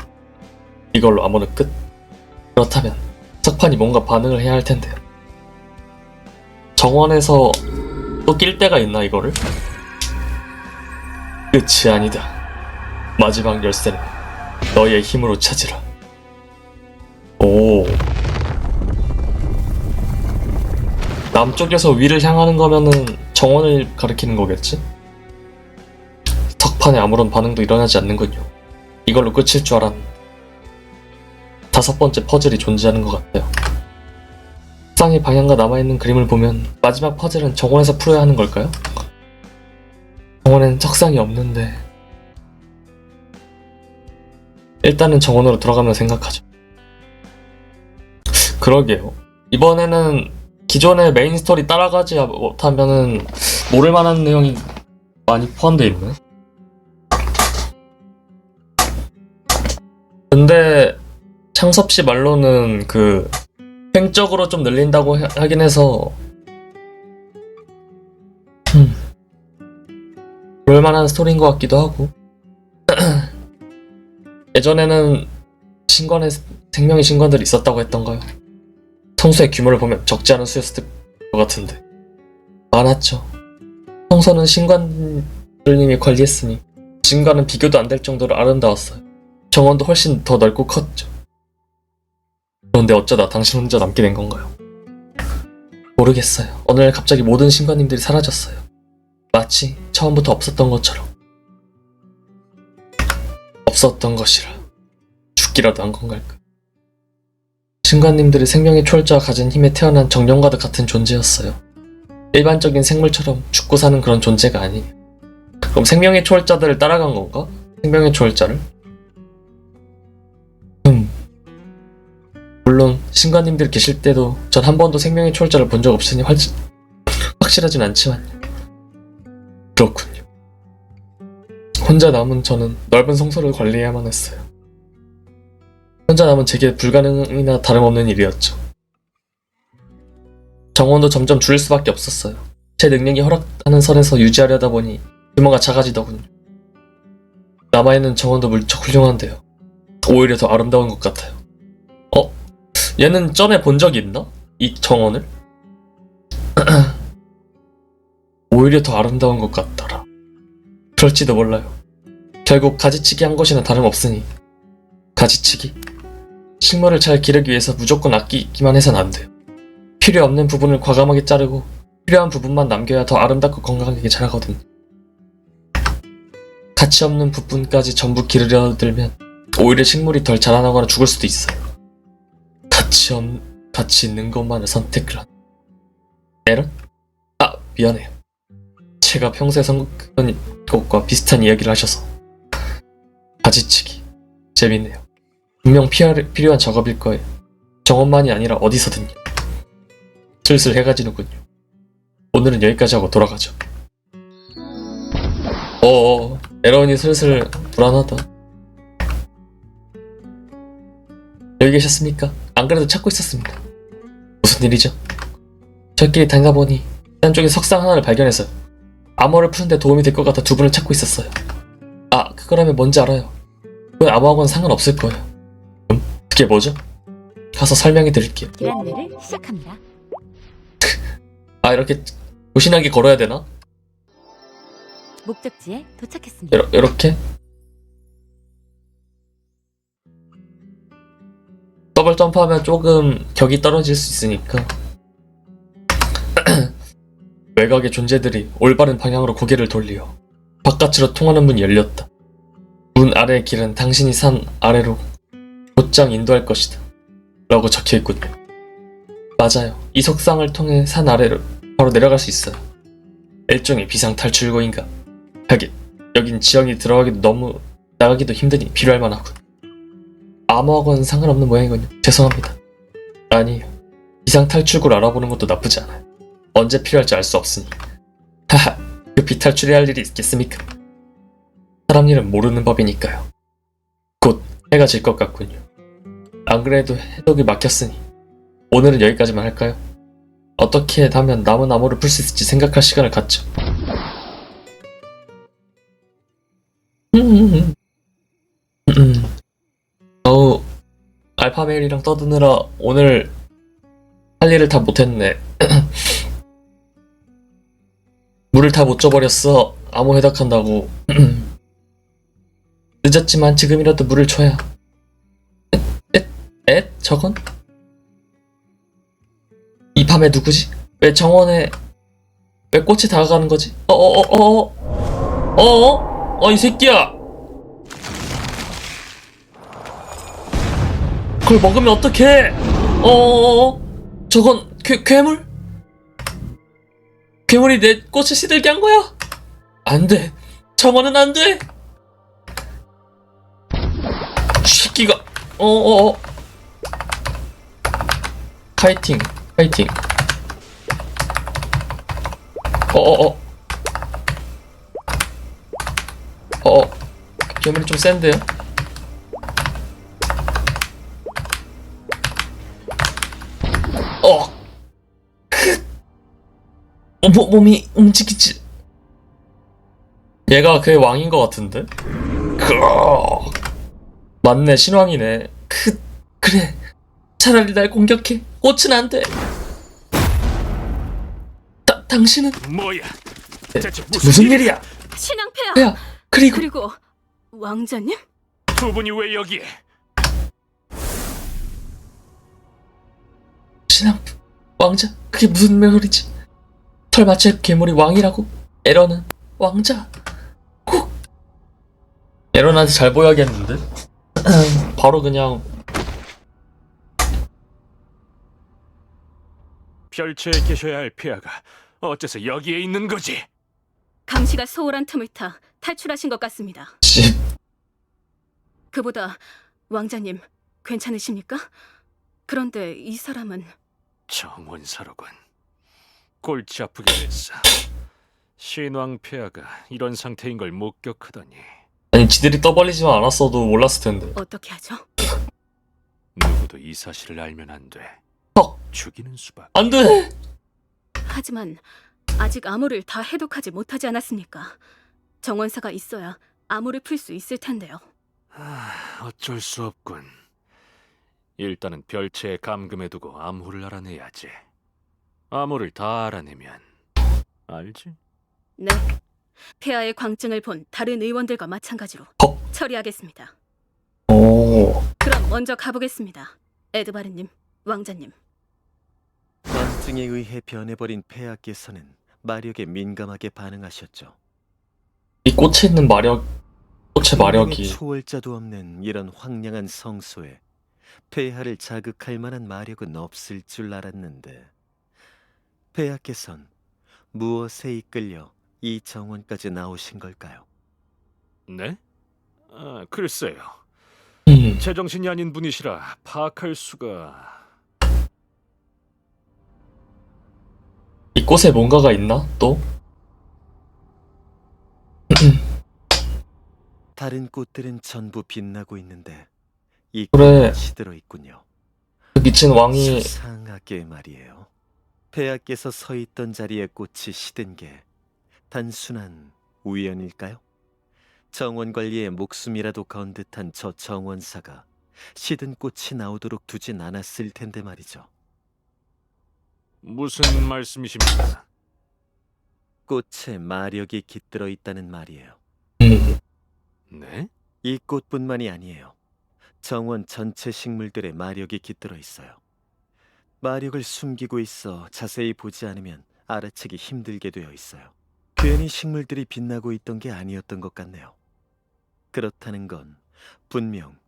이걸로 암호는 끝? 그렇다면 석판이 뭔가 반응을 해야 할 텐데요. 정원에서 또 낄 때가 있나 이거를? 끝이 아니다. 마지막 열쇠는 너의 힘으로 찾으라. 오. 남쪽에서 위를 향하는 거면은 정원을 가리키는 거겠지? 석판에 아무런 반응도 일어나지 않는군요. 이걸로 끝일 줄 알았는데 5번째 퍼즐이 존재하는 것 같아요. 석상의 방향과 남아있는 그림을 보면 마지막 퍼즐은 정원에서 풀어야 하는 걸까요? 정원엔 석상이 없는데 일단은 정원으로 들어가면 생각하죠. 그러게요. 이번에는 기존의 메인 스토리 따라가지 못하면은 모를 만한 내용이 많이 포함되어 있네. 근데 창섭씨 말로는 그 횡적으로 좀 늘린다고 하긴 해서 그럴만한 스토리인 것 같기도 하고 예전에는 신관에 생명의 신관들이 있었다고 했던가요? 성소의 규모를 보면 적지 않은 수였을 것 같은데 많았죠. 성소는 신관들님이 관리했으니 지금과는 비교도 안 될 정도로 아름다웠어요. 정원도 훨씬 더 넓고 컸죠. 그런데 어쩌다 당신 혼자 남게 된 건가요? 모르겠어요. 어느 날 갑자기 모든 신관님들이 사라졌어요. 마치 처음부터 없었던 것처럼. 없었던 것이라 죽기라도 한 건갈까? 신관님들이 생명의 초월자가 가진 힘에 태어난 정령과도 같은 존재였어요. 일반적인 생물처럼 죽고 사는 그런 존재가 아니에요. 그럼 생명의 초월자들을 따라간 건가? 생명의 초월자를? 물론 신관님들 계실 때도 전 한 번도 생명의 초월자를 본 적 없으니 확실하진 않지만 그렇군요. 혼자 남은 저는 넓은 성소를 관리해야만 했어요. 혼자 남은 제게 불가능이나 다름없는 일이었죠. 정원도 점점 줄일 수밖에 없었어요. 제 능력이 허락하는 선에서 유지하려다 보니 규모가 작아지더군요. 남아있는 정원도 무척 훌륭한데요. 오히려 더 아름다운 것 같아요. 얘는 전에 본 적이 있나? 이 정원을? 오히려 더 아름다운 것 같더라. 그럴지도 몰라요. 결국 가지치기 한 것이나 다름없으니. 가지치기? 식물을 잘 기르기 위해서 무조건 아끼기만 해서는 안 돼요. 필요 없는 부분을 과감하게 자르고 필요한 부분만 남겨야 더 아름답고 건강하게 자라거든요. 가치 없는 부분까지 전부 기르려 들면 오히려 식물이 덜 자라나거나 죽을 수도 있어요. 가치 있는 것만을 선택을 하는. 에런? 미안해요. 제가 평소에 생각했던 것과 비슷한 이야기를 하셔서. 가지치기. 재밌네요. 분명 필요한 작업일 거예요. 정원만이 아니라 어디서든요. 슬슬 해가 지는군요. 오늘은 여기까지 하고 돌아가죠. 에런이 슬슬 불안하다. 여기 계셨습니까? 안 그래도 찾고 있었습니다. 무슨 일이죠? 저끼리 다니다 보니 안쪽에 석상 하나를 발견해서요. 암호를 푸는데 도움이 될 것 같아 두 분을 찾고 있었어요. 그거라면 뭔지 알아요. 그건 암호하고는 상관없을 거예요. 그게 뭐죠? 가서 설명해 드릴게요. 길안내를 시작합니다. 이렇게 조신하게 걸어야 되나? 목적지에 도착했습니다. 이렇게? 더블 점프하면 조금 격이 떨어질 수 있으니까. 외곽의 존재들이 올바른 방향으로 고개를 돌리어 바깥으로 통하는 문이 열렸다. 문 아래의 길은 당신이 산 아래로 곧장 인도할 것이다 라고 적혀있군요. 맞아요. 이 석상을 통해 산 아래로 바로 내려갈 수 있어요. 일종의 비상탈출구인가. 하긴 여긴 지형이 들어가기도 너무 나가기도 힘드니 필요할 만하군. 암호하고는 상관없는 모양이군요. 죄송합니다. 아니에요. 비상탈출구를 알아보는 것도 나쁘지 않아요. 언제 필요할지 알 수 없으니. 하하, 그 비탈출해야 할 일이 있겠습니까? 사람 일은 모르는 법이니까요. 곧 해가 질 것 같군요. 안 그래도 해독이 막혔으니 오늘은 여기까지만 할까요? 어떻게 하면 남은 암호를 풀 수 있을지 생각할 시간을 갖죠. 알파메일이랑 떠드느라 오늘 할 일을 다 못했네. 물을 다 못 줘버렸어. 암호 해독한다고. 늦었지만 지금이라도 물을 줘야. 저건? 이 밤에 누구지? 왜 정원에 왜 꽃이 다가가는 거지? 이 새끼야! 그걸 먹으면 어떡해? 저건 괴물? 괴물이 내 꽃을 시들게 한 거야? 안 돼. 정원은 안 돼. 새끼가. 파이팅. 괴물이 좀 센데요? 몸이 움직이지. 얘가 그의 왕인 것 같은데? 맞네, 신왕이네. 그래. 차라리 날 공격해. 꽃은 안 돼. 당신은 뭐야? 대체 무슨 일이야? 신앙패야. 야, 그리고 그리고 왕자님? 두 분이 왜 여기에? 신앙 왕자? 그게 무슨 말이지? 설마 제 괴물이 왕이라고? 에런은 왕자? 꼭 에런한테 잘 보여야겠는데? 바로 그냥 별채에 계셔야 할 폐하가 어째서 여기에 있는 거지? 감시가 소홀한 틈을 타 탈출하신 것 같습니다. 씨, 그보다 왕자님 괜찮으십니까? 그런데 이 사람은 정원사로군. 골치 아프게 됐어. 신왕 폐하가 이런 상태인 걸 목격하다니. 아니 지들이 떠벌리지만 않았어도 몰랐을 텐데. 어떻게 하죠? 누구도 이 사실을 알면 안 돼. 죽이는 수밖. 안 돼. 하지만 아직 암호를 다 해독하지 못하지 않았습니까? 정원사가 있어야 암호를 풀 수 있을 텐데요. 어쩔 수 없군. 일단은 별채에 감금해두고 암호를 알아내야지. 암호를 다 알아내면 알지? 네. 폐하의 광증을 본 다른 의원들과 마찬가지로 처리하겠습니다. 오, 그럼 먼저 가보겠습니다. 에드바르님, 왕자님. 광증에 의해 변해버린 폐하께서는 마력에 민감하게 반응하셨죠. 이 꽃에 있는 마력, 꽃의 분명히 마력이 초월자도 없는 이런 황량한 성소에 폐하를 자극할 만한 마력은 없을 줄 알았는데 폐하께선 무엇에 이끌려 이 정원까지 나오신 걸까요? 네? 글쎄요. 제정신이 아닌 분이시라 파악할 수가... 이 꽃에 뭔가가 있나 또? 다른 꽃들은 전부 빛나고 있는데 이 그래. 꽃은 시들어 있군요. 그 미친 왕이 수상하게 말이에요. 폐하께서 서 있던 자리에 꽃이 시든 게 단순한 우연일까요? 정원 관리에 목숨이라도 건 듯한 저 정원사가 시든 꽃이 나오도록 두진 않았을 텐데 말이죠. 무슨 말씀이십니까? 꽃에 마력이 깃들어 있다는 말이에요. 네? 이 꽃뿐만이 아니에요. 정원 전체 식물들의 마력이 깃들어 있어요. 마력을 숨기고 있어 자세히 보지 않으면 알아채기 힘들게 되어 있어요. 괜히 식물들이 빛나고 있던 게 아니었던 것 같네요. 그렇다는 건 분명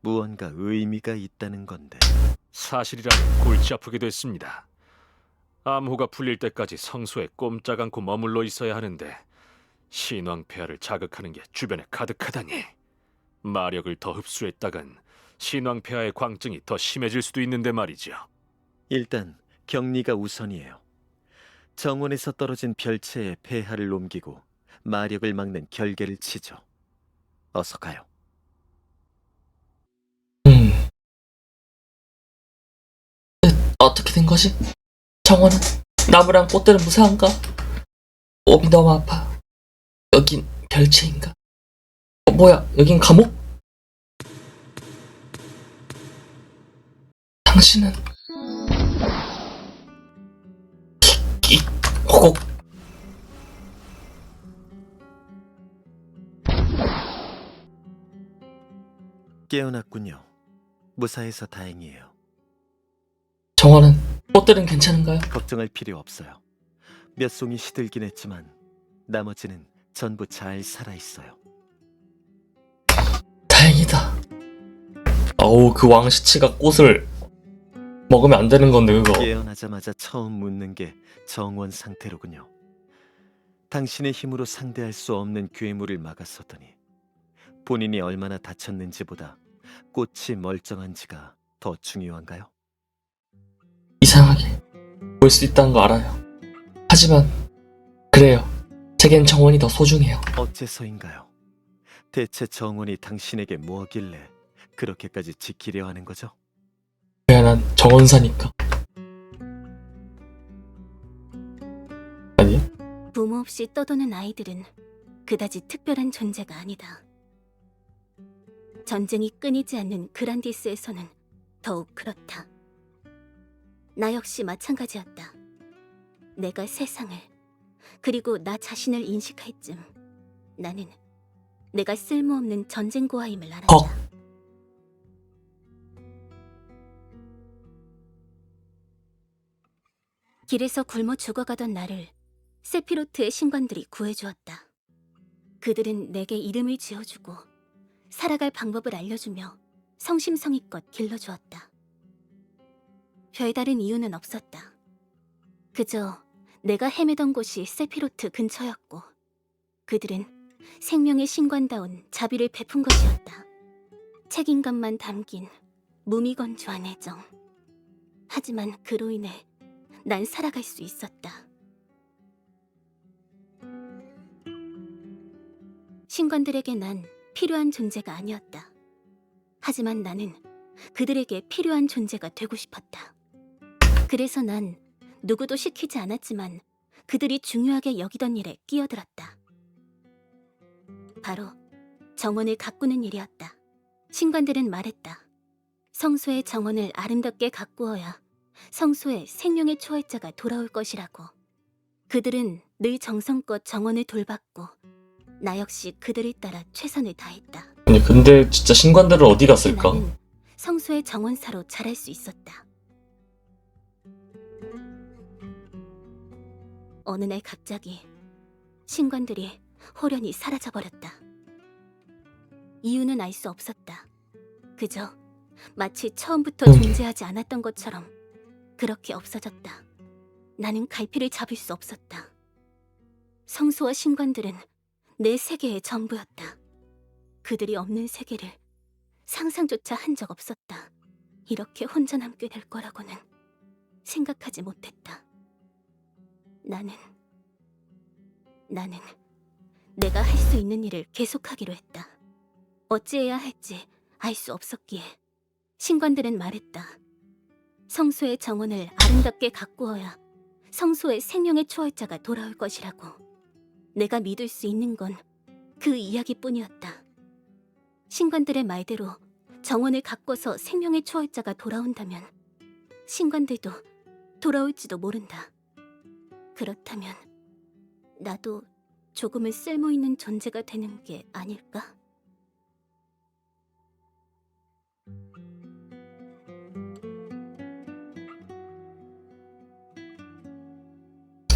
무언가 의미가 있다는 건데. 사실이라면 골치 아프게 됐습니다. 암호가 풀릴 때까지 성소에 꼼짝 않고 머물러 있어야 하는데 신왕 폐하를 자극하는 게 주변에 가득하다니. 마력을 더 흡수했다간 신왕 폐하의 광증이 더 심해질 수도 있는데 말이죠. 일단 격리가 우선이에요. 정원에서 떨어진 별채에 폐하를 옮기고 마력을 막는 결계를 치죠. 어서 가요. 어떻게 된 거지? 정원은 나무랑 꽃들은 무사한가? 몸이 너무 아파. 여긴 별채인가? 뭐야? 여긴 감옥? 당신은 호곡. 깨어났군요. 무사해서 다행이에요. 정원은 꽃들은 괜찮은가요? 걱정할 필요 없어요. 몇 송이 시들긴 했지만 나머지는 전부 잘 살아있어요. 다행이다. 어우, 그 왕시치가 꽃을 먹으면 안 되는 건데 그거. 깨어나자마자 처음 묻는 게 정원 상태로군요. 당신의 힘으로 상대할 수 없는 괴물을 막았었더니 본인이 얼마나 다쳤는지보다 꽃이 멀쩡한지가 더 중요한가요? 이상하게 볼 수 있다는 거 알아요. 하지만 그래요. 제겐 정원이 더 소중해요. 어째서인가요? 대체 정원이 당신에게 뭐길래 그렇게까지 지키려 하는 거죠? 왜야 난 정원사니까. 아니야? 부모 없이 떠도는 아이들은 그다지 특별한 존재가 아니다. 전쟁이 끊이지 않는 그란디스에서는 더욱 그렇다. 나 역시 마찬가지였다. 내가 세상을, 그리고 나 자신을 인식할 쯤 나는 내가 쓸모없는 전쟁고아임을 알았다. 길에서 굶어 죽어가던 나를 세피로트의 신관들이 구해주었다. 그들은 내게 이름을 지어주고 살아갈 방법을 알려주며 성심성의껏 길러주었다. 별다른 이유는 없었다. 그저 내가 헤매던 곳이 세피로트 근처였고 그들은 생명의 신관다운 자비를 베푼 것이었다. 책임감만 담긴 무미건조한 애정. 하지만 그로 인해 난 살아갈 수 있었다. 신관들에게 난 필요한 존재가 아니었다. 하지만 나는 그들에게 필요한 존재가 되고 싶었다. 그래서 난 누구도 시키지 않았지만 그들이 중요하게 여기던 일에 끼어들었다. 바로 정원을 가꾸는 일이었다. 신관들은 말했다. 성소의 정원을 아름답게 가꾸어야 성소에 생명의 초월자가 돌아올 것이라고. 그들은 늘 정성껏 정원을 돌봤고 나 역시 그들을 따라 최선을 다했다. 아니 근데 진짜 신관들은 어디 갔을까? 나는 성소의 정원사로 자랄 수 있었다. 어느 날 갑자기 신관들이 호련히 사라져버렸다. 이유는 알 수 없었다. 그저 마치 처음부터 존재하지 않았던 것처럼 그렇게 없어졌다. 나는 갈피를 잡을 수 없었다. 성소와 신관들은 내 세계의 전부였다. 그들이 없는 세계를 상상조차 한 적 없었다. 이렇게 혼자 남게 될 거라고는 생각하지 못했다. 나는 내가 할 수 있는 일을 계속하기로 했다. 어찌해야 할지 알 수 없었기에 신관들은 말했다. 성소의 정원을 아름답게 가꾸어야 성소의 생명의 초월자가 돌아올 것이라고. 내가 믿을 수 있는 건 그 이야기뿐이었다. 신관들의 말대로 정원을 가꿔서 생명의 초월자가 돌아온다면 신관들도 돌아올지도 모른다. 그렇다면 나도 조금은 쓸모있는 존재가 되는 게 아닐까?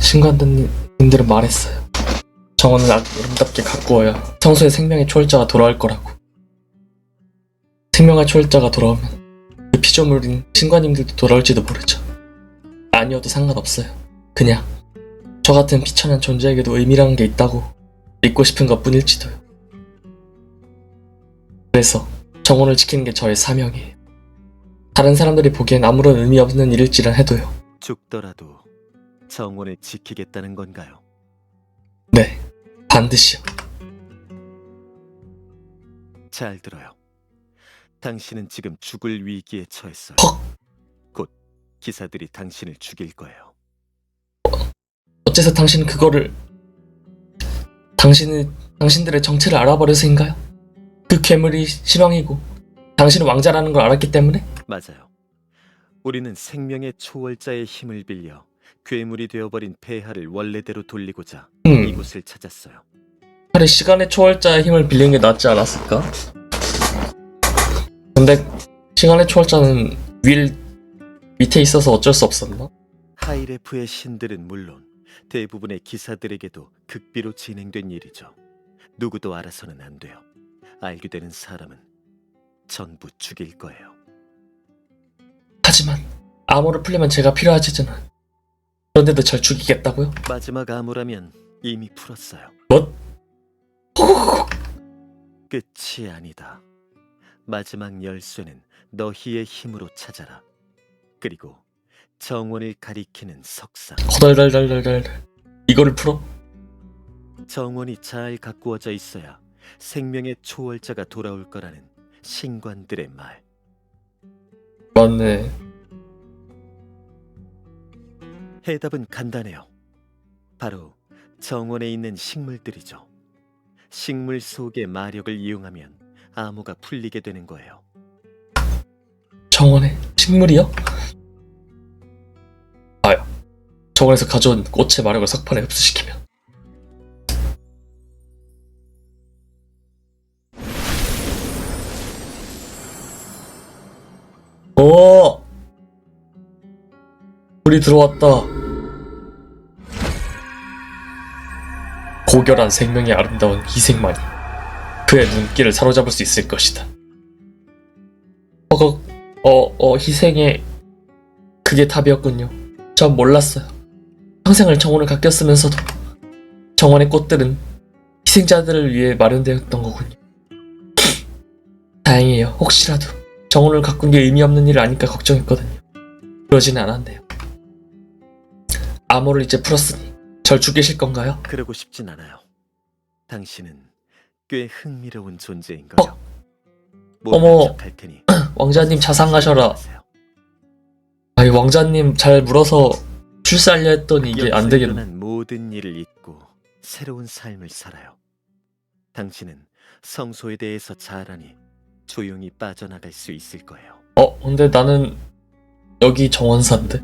신관님들은 말했어요. 정원을 아름답게 가꾸어야 성소의 생명의 초월자가 돌아올 거라고. 생명의 초월자가 돌아오면 그 피조물인 신관님들도 돌아올지도 모르죠. 아니어도 상관없어요. 그냥 저 같은 비천한 존재에게도 의미라는 게 있다고 믿고 싶은 것 뿐일지도요. 그래서 정원을 지키는 게 저의 사명이에요. 다른 사람들이 보기엔 아무런 의미 없는 일일지라 해도요. 죽더라도 정원을 지키겠다는 건가요? 네, 반드시요. 잘 들어요. 당신은 지금 죽을 위기에 처했어요. 헉! 곧 기사들이 당신을 죽일 거예요. 어째서 당신은 그거를... 당신들의 정체를 알아버려서인가요? 그 괴물이 실황이고 당신은 왕자라는 걸 알았기 때문에? 맞아요. 우리는 생명의 초월자의 힘을 빌려 괴물이 되어버린 폐하를 원래대로 돌리고자 이곳을 찾았어요. 차라리 시간의 초월자의 힘을 빌리는 게 낫지 않았을까? 근데 시간의 초월자는 밑에 있어서 어쩔 수 없었나? 하이레프의 신들은 물론 대부분의 기사들에게도 극비로 진행된 일이죠. 누구도 알아서는 안 돼요. 알게 되는 사람은 전부 죽일 거예요. 하지만 암호를 풀려면 제가 필요하지는. 그런데도 절 죽이겠다고요? 마지막 암호라면 이미 풀었어요. 뭐? 끝이 아니다. 마지막 열쇠는 너희의 힘으로 찾아라. 그리고 정원을 가리키는 석상. 허덜덜덜덜덜. 이거를 풀어? 정원이 잘 가꾸어져 있어야 생명의 초월자가 돌아올 거라는 신관들의 말. 맞네. 해답은 간단해요. 바로 정원에 있는 식물들이죠. 식물 속의 마력을 이용하면 암호가 풀리게 되는 거예요. 정원에 식물이요? 아유, 정원에서 가져온 꽃의 마력을 석판에 흡수시키면. 오! 불이 들어왔다. 고결한 생명의 아름다운 희생만이 그의 눈길을 사로잡을 수 있을 것이다. 희생의 그게 답이었군요. 전 몰랐어요. 평생을 정원을 가꼈으면서도 정원의 꽃들은 희생자들을 위해 마련되었던 거군요. 다행이에요. 혹시라도 정원을 가꾼 게 의미 없는 일을 아니까 걱정했거든요. 그러지는 않았네요. 암호를 이제 풀었으니 절 죽이실 건가요? 그러고 싶진 않아요. 당신은 꽤 흥미로운 존재인 거죠. 어머. 할 테니 왕자님 자상하셔라. 하세요. 아니 왕자님 잘 물어서 출세하려 했더니 이게 안 여기서 되겠네. 일어난 모든 일을 잊고 새로운 삶을 살아요. 당신은 성소에 대해서 잘 아니 조용히 빠져나갈 수 있을 거예요. 근데 나는 여기 정원사인데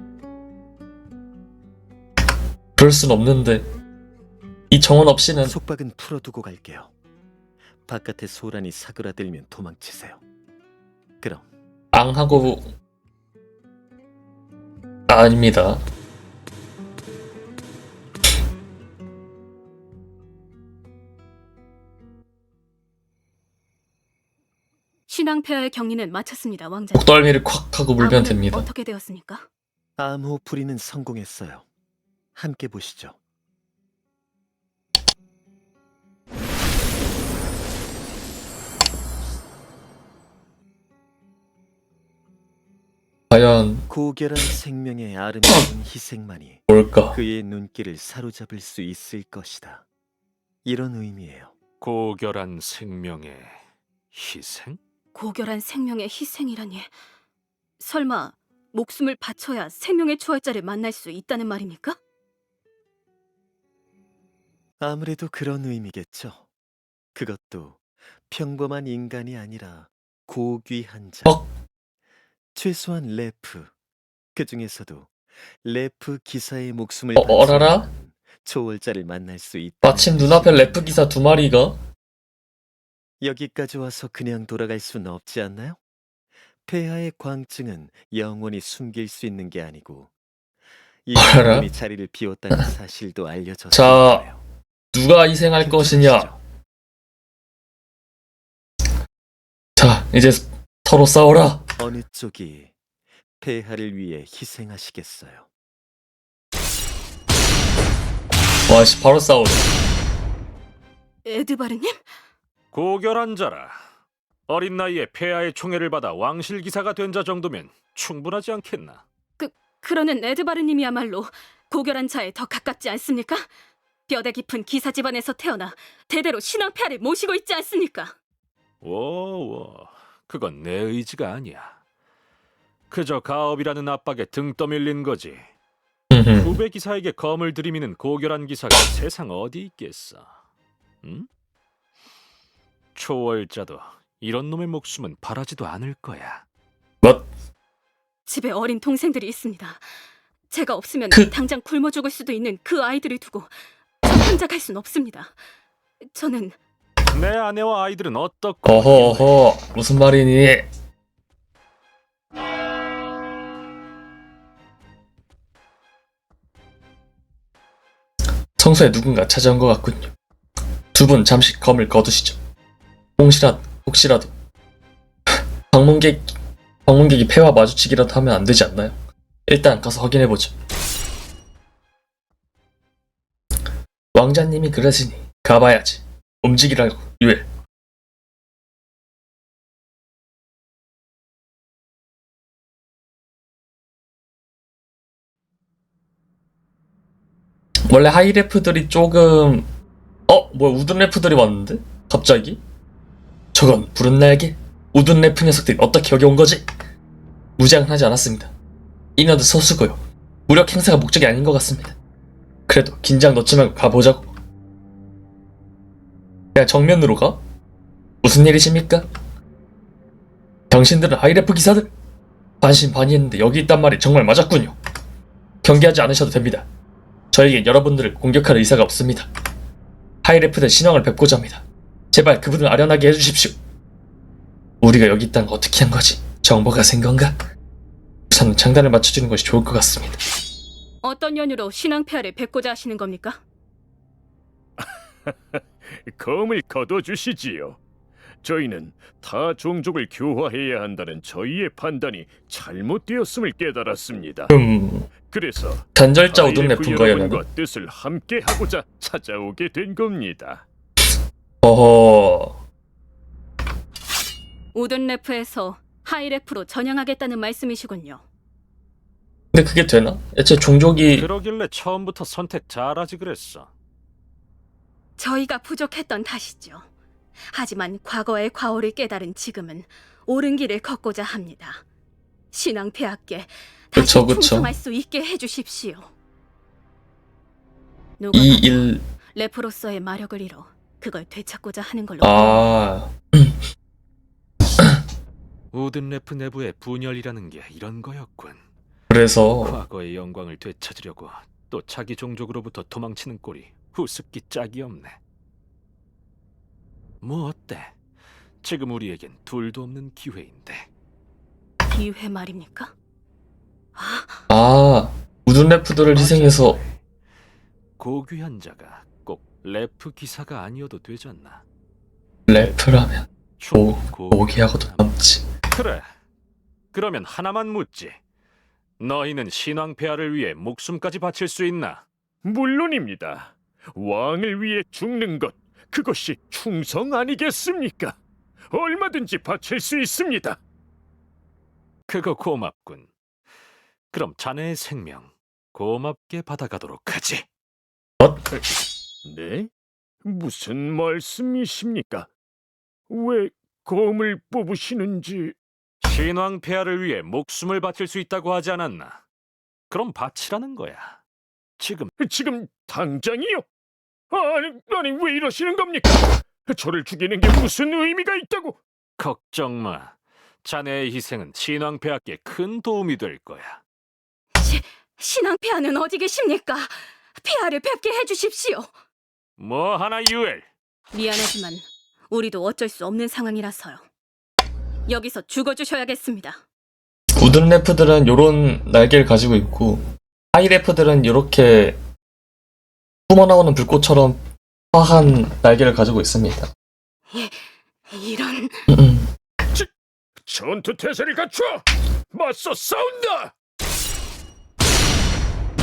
그럴 순 없는데 이 정원 없이는 속박은 풀어두고 갈게요. 바깥에 소란이 사그라들면 도망치세요. 그럼 앙하고 아닙니다. 신앙폐하의 격리는 마쳤습니다, 왕자님. 목덜미를 콱 하고 물면 아무는 됩니다. 어떻게 되었습니까? 암호 부리는 성공했어요. 함께 보시죠. 과연 고결한 생명의 아름다운 희생만이 뭘까? 그의 눈길을 사로잡을 수 있을 것이다. 이런 의미예요. 고결한 생명의 희생? 고결한 생명의 희생이라니. 설마 목숨을 바쳐야 생명의 초월자를 만날 수 있다는 말입니까? 아무래도 그런 의미겠죠. 그것도 평범한 인간이 아니라 고귀한 자. 최소한 레프. 그 중에서도 레프 기사의 목숨을 어라라? 바치는 초월자를 만날 수 있다. 마침 눈앞에 래프 기사 2마리가 여기까지 와서 그냥 돌아갈 수는 없지 않나요? 폐하의 광증은 영원히 숨길 수 있는 게 아니고 이 알아? 영혼이 자리를 비웠다는 사실도 알려졌을 자, 거예요. 누가 희생할 것이냐? 자, 이제 서로 싸워라. 어느 쪽이 폐하를 위해 희생하시겠어요? 와씨 바로 싸우네. 에드바르님? 고결한 자라. 어린 나이에 폐하의 총애를 받아 왕실 기사가 된 자 정도면 충분하지 않겠나? 그러는 에드바르님이야말로 고결한 자에 더 가깝지 않습니까? 뼈대 깊은 기사 집안에서 태어나 대대로 신앙폐하를 모시고 있지 않습니까? 워, 그건 내 의지가 아니야. 그저 가업이라는 압박에 등 떠밀린 거지. 후배 기사에게 검을 들이미는 고결한 기사가 세상 어디 있겠어? 응? 초월자도 이런 놈의 목숨은 바라지도 않을 거야. 집에 어린 동생들이 있습니다. 제가 없으면 그- 당장 굶어 죽을 수도 있는 그 아이들을 두고 저 혼자 갈 순 없습니다. 저는 내 아내와 아이들은 어떻고? 어허 무슨 말이니? 성소에 누군가 찾아온 것 같군요. 두 분 잠시 검을 거두시죠. 혹시라도 방문객이 폐와 마주치기라도 하면 안 되지 않나요? 일단 가서 확인해보죠. 왕자님이 그러시니 가봐야지. 움직이라고 유엘. 원래 하이레프들이 조금 뭐야 우든 래프들이 왔는데? 갑자기? 저건 부른 날개? 우든 래프 녀석들이 어떻게 여기 온 거지? 무장은 하지 않았습니다. 인어도 소수고요. 무력 행사가 목적이 아닌 것 같습니다. 그래도 긴장 넣지 말고 가보자고. 그냥 정면으로 가? 무슨 일이십니까? 당신들은 하이레프 기사들? 반신반의했는데 여기 있단 말이 정말 맞았군요. 경계하지 않으셔도 됩니다. 저에겐 여러분들을 공격할 의사가 없습니다. 하이레프들 신앙을 뵙고자 합니다. 제발 그분을 아련하게 해주십시오. 우리가 여기 있다는 거 어떻게 한 거지? 정보가 센 건가? 우선 장단을 맞춰주는 것이 좋을 것 같습니다. 어떤 연유로 신앙폐하를 뵙고자 하시는 겁니까? 검을 걷어주시지요. 저희는 타 종족을 교화해야 한다는 저희의 판단이 잘못되었음을 깨달았습니다. 그래서 단절자 우든 아이레프 래프인가요? 여러분과 뜻을 함께 하고자 찾아오게 된 겁니다. 어허. 우든래프에서 하이래프로 전향하겠다는 말씀이시군요. 근데 그게 되나? 애초에 종족이 그러길래 처음부터 선택 잘하지 그랬어. 저희가 부족했던 탓이죠. 하지만 과거의 과오를 깨달은 지금은 옳은 길을 걷고자 합니다. 신앙 폐하께 다시 그쵸, 그쵸. 충성할 수 있게 해주십시오. 누가 2-1. 래프로서의 마력을 잃어 그걸 되찾고자 하는 걸로. 아. 우든래프 내부의 분열이라는 게 이런 거였군. 그래서 과거의 영광을 되찾으려고 또 자기 종족으로부터 도망치는 꼴이 우습기 짝이 없네. 뭐 어때? 지금 우리에겐 둘도 없는 기회인데. 기회 말입니까? 아, 우든 래프들을 희생해서 고귀한 자가 꼭 래프 기사가 아니어도 되잖나. 래프라면 충분히 오기하고도 남지. 그래. 그러면 하나만 묻지. 너희는 신왕 폐하를 위해 목숨까지 바칠 수 있나? 물론입니다. 왕을 위해 죽는 것, 그것이 충성 아니겠습니까? 얼마든지 바칠 수 있습니다. 그거 고맙군. 그럼 자네의 생명 고맙게 받아가도록 하지. 네? 무슨 말씀이십니까? 왜 검을 뽑으시는지... 신왕 폐하를 위해 목숨을 바칠 수 있다고 하지 않았나? 그럼 바치라는 거야. 지금 당장이요? 아니 왜 이러시는 겁니까? 저를 죽이는 게 무슨 의미가 있다고? 걱정 마. 자네의 희생은 신왕 폐하께 큰 도움이 될 거야. 신앙 폐하는 어디 계십니까? 폐하를 뵙게 해주십시오. 뭐 하나 유엘. 미안하지만 우리도 어쩔 수 없는 상황이라서요. 여기서 죽어주셔야겠습니다. 우든 래프들은 요런 날개를 가지고 있고 하이 래프들은 요렇게 뿜어나오는 불꽃처럼 화한 날개를 가지고 있습니다. 이런... 전투 태세를 갖춰! 맞서 싸운다!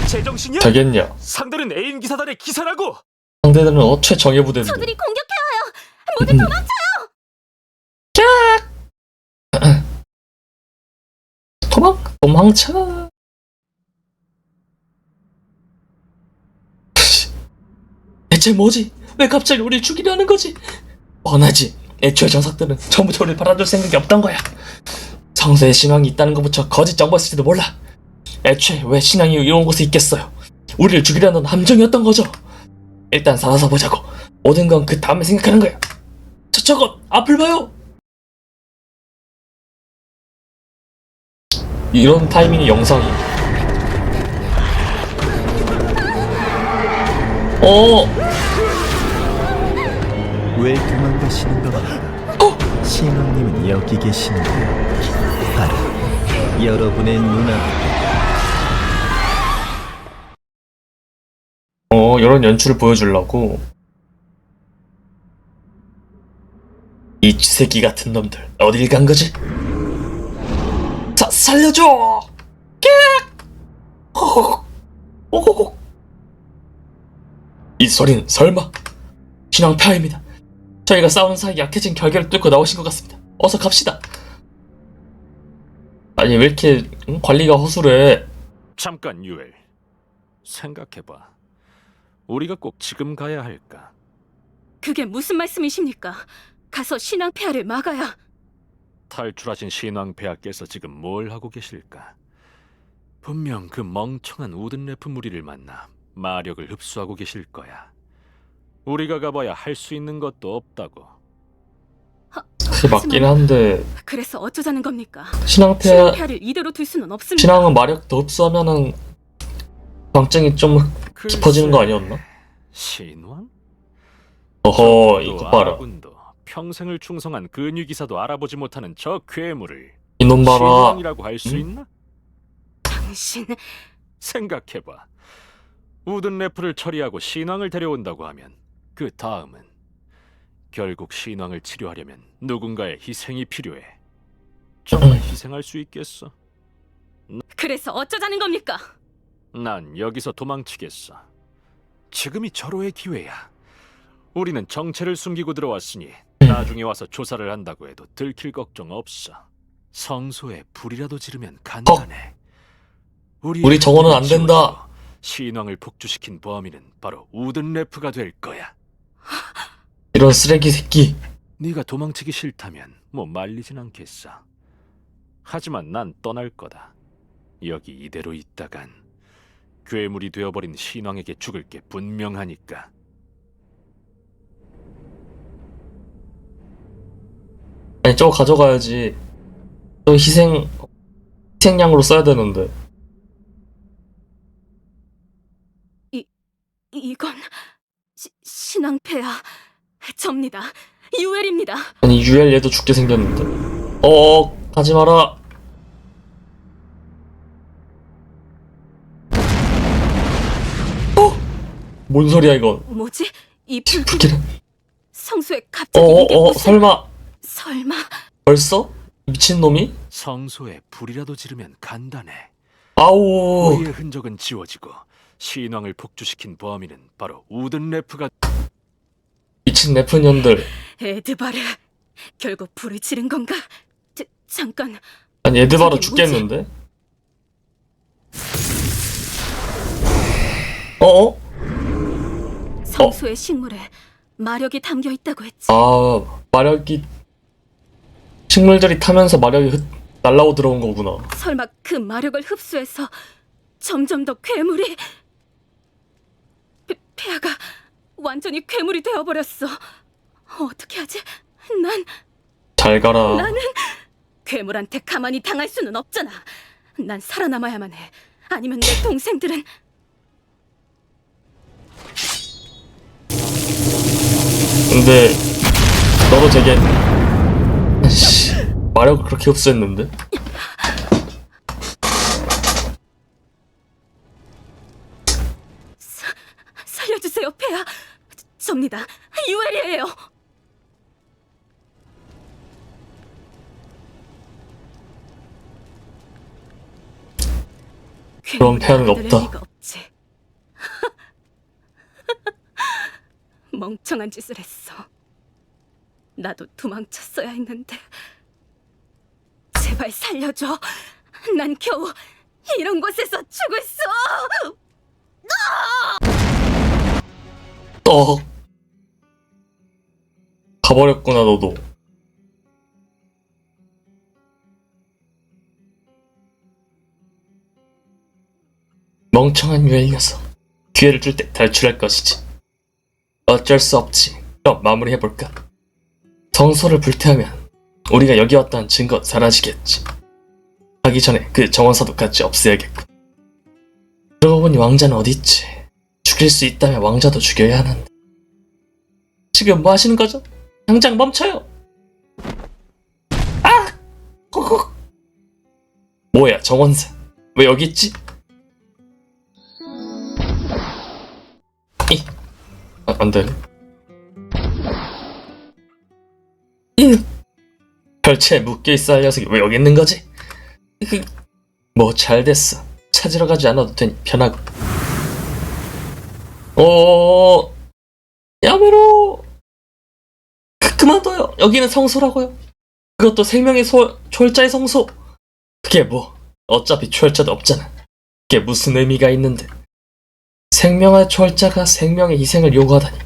제정신이야? 되겠냐? 상대는 애인 기사단의 기사라고! 상대들은 최정예 부대인데. 저들이 공격해와요! 모두 도망쳐! 도망쳐. 대체 뭐지? 왜 갑자기 우리를 죽이려는 거지? 뻔하지. 애초에 녀석들은 처음부터 우리를 받아줄 생각이 없던 거야. 성서에 신앙이 있다는 것부터 거짓 정보일지도 몰라. 애초에 왜 신앙이 이런 곳에 있겠어요? 우리를 죽이려는 함정이었던 거죠. 일단 살아서 보자고. 모든 건 그 다음에 생각하는 거야. 저거 앞을 봐요. 이런 타이밍의 영상이. 왜 도망가시는 겁니까? 신왕님은 여기 계시는데요. 바로 여러분의 눈앞에. 이런 연출을 보여주려고. 이 쥐새끼 같은 놈들 어딜 간 거지? 살려줘! 호호호. 이 소리는 설마 신앙 폐하입니다. 저희가 싸우는 사이 약해진 결계를 뚫고 나오신 것 같습니다. 어서 갑시다. 아니 왜 이렇게 관리가 허술해? 잠깐 유엘. 생각해봐. 우리가 꼭 지금 가야 할까? 그게 무슨 말씀이십니까? 가서 신앙 폐하를 막아야... 탈출하신 신왕 폐하께서 지금 뭘 하고 계실까? 분명 그 멍청한 우든래프 무리를 만나 마력을 흡수하고 계실 거야. 우리가 가봐야 할 수 있는 것도 없다고. 그게 맞긴 한데 그래서 어쩌자는 겁니까? 신앙 신앙 폐하 폐하를 이대로 둘 수는 없습니다. 신앙은 마력 더 흡수하면은 광증이 좀 깊어지는 거 아니었나? 신왕? 어허 이거 봐라. 아군도 평생을 충성한 근위기사도 알아보지 못하는 저 괴물을 이놈 봐라. 신왕이라고 할 수 있나? 당신... 생각해봐. 우든래프를 처리하고 신왕을 데려온다고 하면 그 다음은 결국 신왕을 치료하려면 누군가의 희생이 필요해. 정말 희생할 수 있겠어? 그래서 어쩌자는 겁니까? 난 여기서 도망치겠어. 지금이 절호의 기회야. 우리는 정체를 숨기고 들어왔으니 나중에 와서 조사를 한다고 해도 들킬 걱정 없어. 성소에 불이라도 지르면 간단해. 우리 정원은 안 된다. 신왕을 폭주시킨 범인은 바로 우든 래프가 될 거야. 이런 쓰레기 새끼. 네가 도망치기 싫다면 뭐 말리진 않겠어. 하지만 난 떠날 거다. 여기 이대로 있다간 괴물이 되어버린 신왕에게 죽을 게 분명하니까. 아니 저거 가져가야지. 저 희생양으로 써야 되는데. 이건 신앙패야. 접니다. 유엘입니다. 아니 유엘 얘도 죽게 생겼는데. 가지 마라. 뭔 소리야 이건? 뭐지? 이 불길은 불길은? 성수에 갑자기 이게 무슨... 설마 설마 벌써? 미친놈이? 성소에 불이라도 지르면 간단해. 아우. 우리의 흔적은 지워지고 신왕을 폭주시킨 범인은 바로 우든 래프가. 미친 래프년들. 에드바르 결국 불을 지른 건가? 잠깐. 아니 에드바르 저게 죽겠는데? 어어? 성소의 식물에 마력이 담겨 있다고 했지. 아 마력이 식물들이 타면서 마력이 날라오 들어온 거구나. 설마 그 마력을 흡수해서 점점 더 괴물이... 폐하가 완전히 괴물이 되어버렸어. 어떻게 하지? 잘 가라. 나는 괴물한테 가만히 당할 수는 없잖아. 난 살아남아야만 해. 아니면 내 동생들은... 근데 너도 되게 마력을 그렇게 흡수했는데? 살려주세요, 폐하. 접니다. 유엘이에요. 그런 폐하는 없다. 리가 없지. 멍청한 짓을 했어. 나도 도망쳤어야 했는데. 제발 살려줘. 난 겨우 이런 곳에서 죽을 수... 가버렸구나 너도. 멍청한 유의 녀석. 기회를 줄 때 탈출할 것이지. 어쩔 수 없지. 그럼 마무리해볼까? 성소를 불태우면 우리가 여기 왔다는 증거 사라지겠지. 가기 전에 그 정원사도까지 없애야겠고. 그러고 보니 왕자는 어디있지? 죽일 수 있다면 왕자도 죽여야 하는데. 지금 뭐 하시는 거죠? 당장 멈춰요! 아! 콕콕! 뭐야 정원사 왜 여기 있지? 안돼. 별채에 묶여있어 할 녀석이 왜 여기 있는 거지? 뭐 잘됐어. 찾으러 가지 않아도 되니 편하고. 야메로. 그만둬요. 여기는 성소라고요. 그것도 생명의 초월자의 성소. 그게 뭐 어차피 초월자도 없잖아. 그게 무슨 의미가 있는데. 생명의 초월자가 생명의 희생을 요구하다니.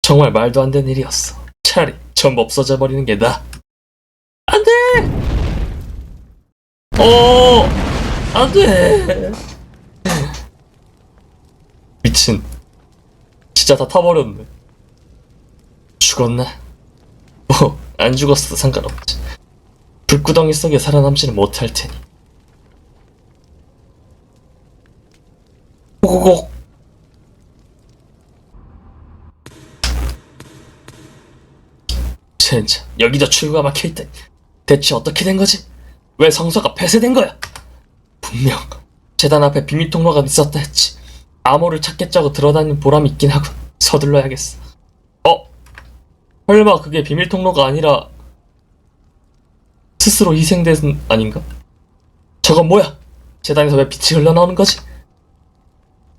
정말 말도 안 되는 일이었어. 차라리 전부 없어져 버리는 게 나아. 안돼. 안돼. 미친. 진짜 다 타버렸네. 죽었나? 뭐 안 죽었어도 상관없지. 불구덩이 속에 살아남지는 못할 테니. 고고고. 젠장, 여기도 출구가 막혀있다니. 대체 어떻게 된 거지? 왜 성소가 폐쇄된 거야? 분명 재단 앞에 비밀 통로가 있었다 했지. 암호를 찾겠자고 들어다닌 보람이 있긴 하군. 서둘러야겠어. 설마 그게 비밀 통로가 아니라 스스로 희생된 아닌가? 저건 뭐야? 재단에서 왜 빛이 흘러나오는 거지?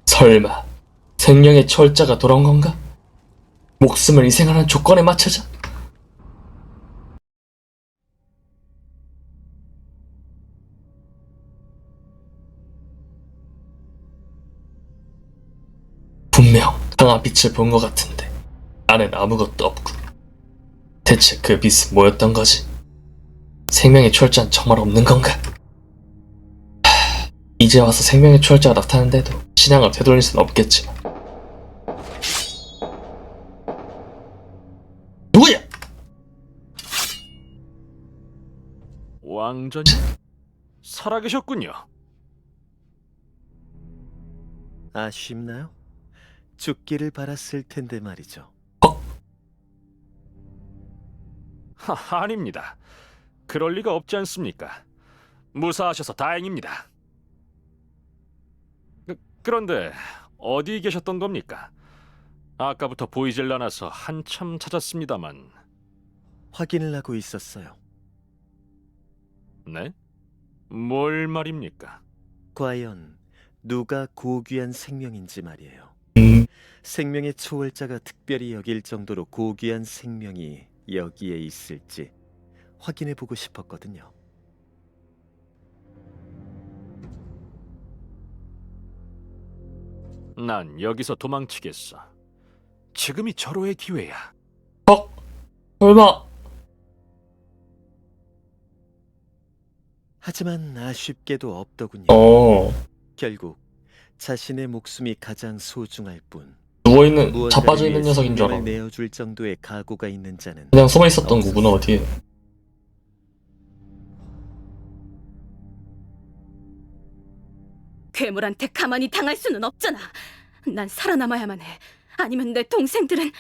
설마 생명의 초월자가 돌아온 건가? 목숨을 희생하는 조건에 맞춰져? 분명 강한 빛을 본 것 같은데 안엔 아무것도 없고. 대체 그 빛은 뭐였던 거지? 생명의 초월자는 정말 없는 건가? 이제 와서 생명의 초월자가 나타났는데도 신앙을 되돌릴 수는 없겠지만. 누구야? 왕자님 살아계셨군요. 아쉽나요? 죽기를 바랐을 텐데 말이죠. 아닙니다. 그럴 리가 없지 않습니까? 무사하셔서 다행입니다. 그런데 어디 계셨던 겁니까? 아까부터 보이질 않아서 한참 찾았습니다만. 확인을 하고 있었어요. 네? 뭘 말입니까? 과연 누가 고귀한 생명인지 말이에요. 생명의 초월자가 특별히 여길 정도로 고귀한 생명이 여기에 있을지 확인해 보고 싶었거든요. 난 여기서 도망치겠어. 지금이 절호의 기회야. 설마 하지만 아쉽게도 없더군요. 결국 자신의 목숨이 가장 소중할 뿐 누워있는 무언가를 자빠져 있는 위해 녀석인 줄 생명을 알아. 내어줄 정도의 각오가 있는 자는 그냥 숨어 있었던 거구나. 어디에. 괴물한테 가만히 당할 수는 없잖아. 난 살아남아야만 해. 아니면 내 동생들은...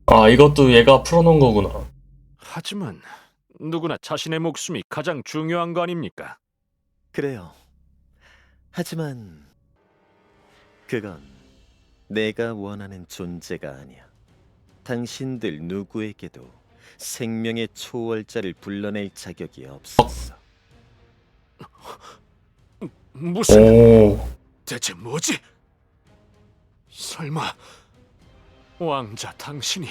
아, 이것도 얘가 풀어놓은 거구나. 하지만 누구나 자신의 목숨이 가장 중요한 거 아닙니까? 그래요. 하지만 그건 내가 원하는 존재가 아니야. 당신들 누구에게도 생명의 초월자를 불러낼 자격이 없었어. 무슨... 오, 대체 뭐지? 설마 왕자 당신이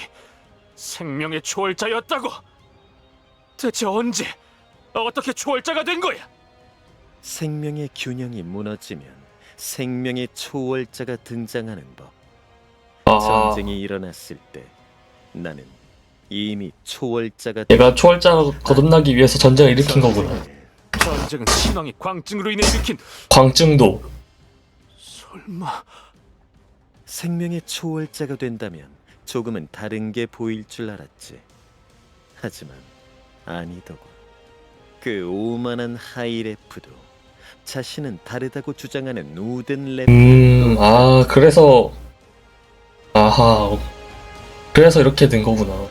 생명의 초월자였다고? 대체 언제 어떻게 초월자가 된 거야? 생명의 균형이 무너지면 생명의 초월자가 등장하는 법. 아, 전쟁이 일어났을 때 나는 이미 초월자가 얘가 초월자로 거듭나기 위해서 전쟁을 일으킨 거구나. 전쟁은 신왕이 광증으로 인해 일으킨... 광증도. 설마... 생명의 초월자가 된다면 조금은 다른 게 보일 줄 알았지. 하지만 아니더군. 그 오만한 하이레프도 자신은 다르다고 주장하는 누든 랩. 아, 그래서. 아하. 그래서 이렇게 된 거구나.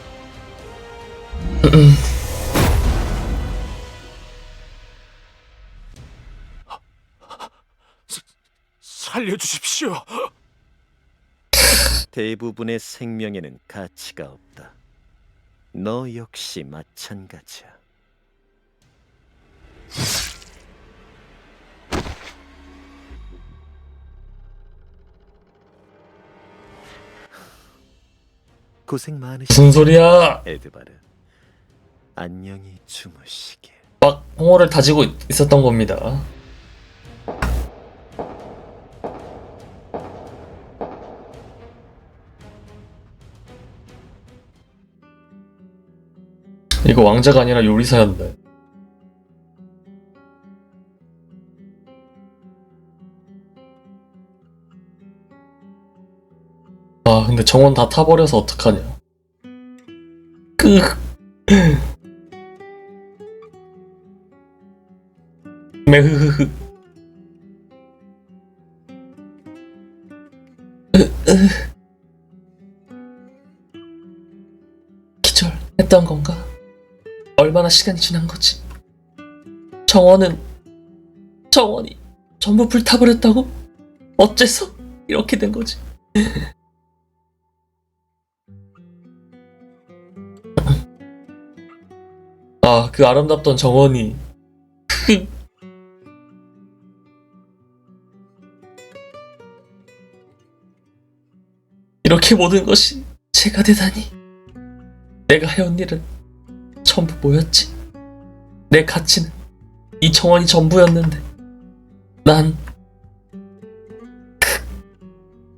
살려주십시오. 대부분의 생명에는 가치가 없다. 너 역시 마찬가지야. 고생 많으시. 무슨 소리야? 에드바르. 안녕히 주무시게. 막 홍어를 다지고 있었던 겁니다. 이거 왕자가 아니라 요리사였네. 아, 근데 정원 다 타버려서 어떡하냐. 메흐흐흐. 기절했던 건가? 얼마나 시간이 지난 거지? 정원이 전부 불타버렸다고? 어째서 이렇게 된 거지? 아, 그 아름답던 정원이. 이렇게 모든 것이 제가 되다니. 내가 해온 일은 전부 뭐였지? 내 가치는 이 정원이 전부였는데 난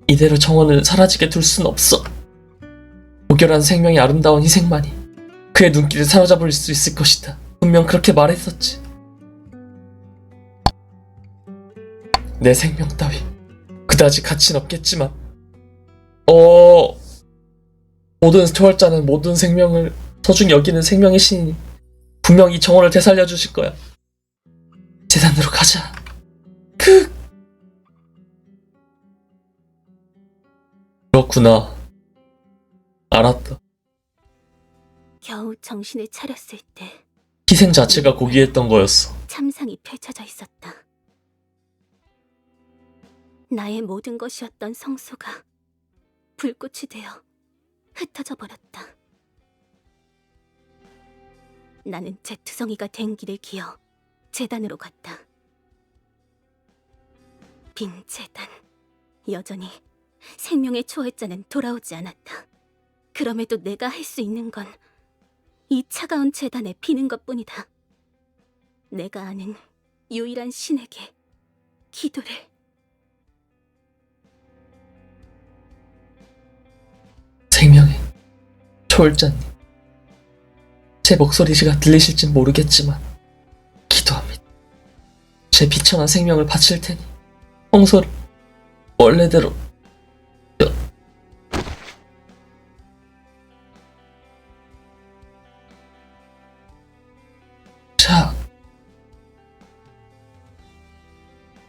이대로 정원을 사라지게 둘 순 없어. 무결한 생명의 아름다운 희생만이 그의 눈길을 사로잡을 수 있을 것이다. 분명 그렇게 말했었지. 내 생명 따위 그다지 가치는 없겠지만 모든 초월자는 모든 생명을 소중히 여기는 생명의 신이니 분명 이 정원을 되살려 주실 거야. 재단으로 가자. 그렇구나. 알았다. 겨우 정신을 차렸을 때 희생 자체가 고귀했던 거였어. 참상이 펼쳐져 있었다. 나의 모든 것이었던 성소가 불꽃이 되어 흩어져 버렸다. 나는 제투성이가 된 길을 기어 재단으로 갔다. 빈 재단. 여전히 생명의 초월자는 돌아오지 않았다. 그럼에도 내가 할 수 있는 건 이 차가운 재단에 비는 것뿐이다. 내가 아는 유일한 신에게 기도를. 생명의 초월자님, 제 목소리가 들리실진 모르겠지만 기도합니다. 제 비천한 생명을 바칠 테니 성소를 원래대로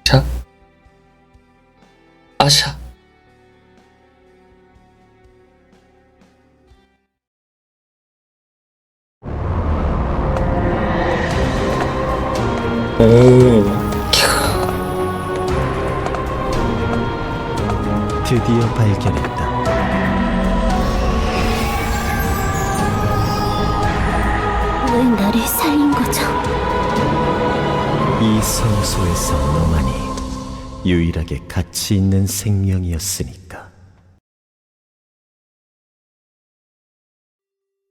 자, 아샤. 오, 드디어 발견했다. 왜 나를 살린 거죠? 이 성소에서 너만이 유일하게 가치 있는 생명이었으니까.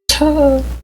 차.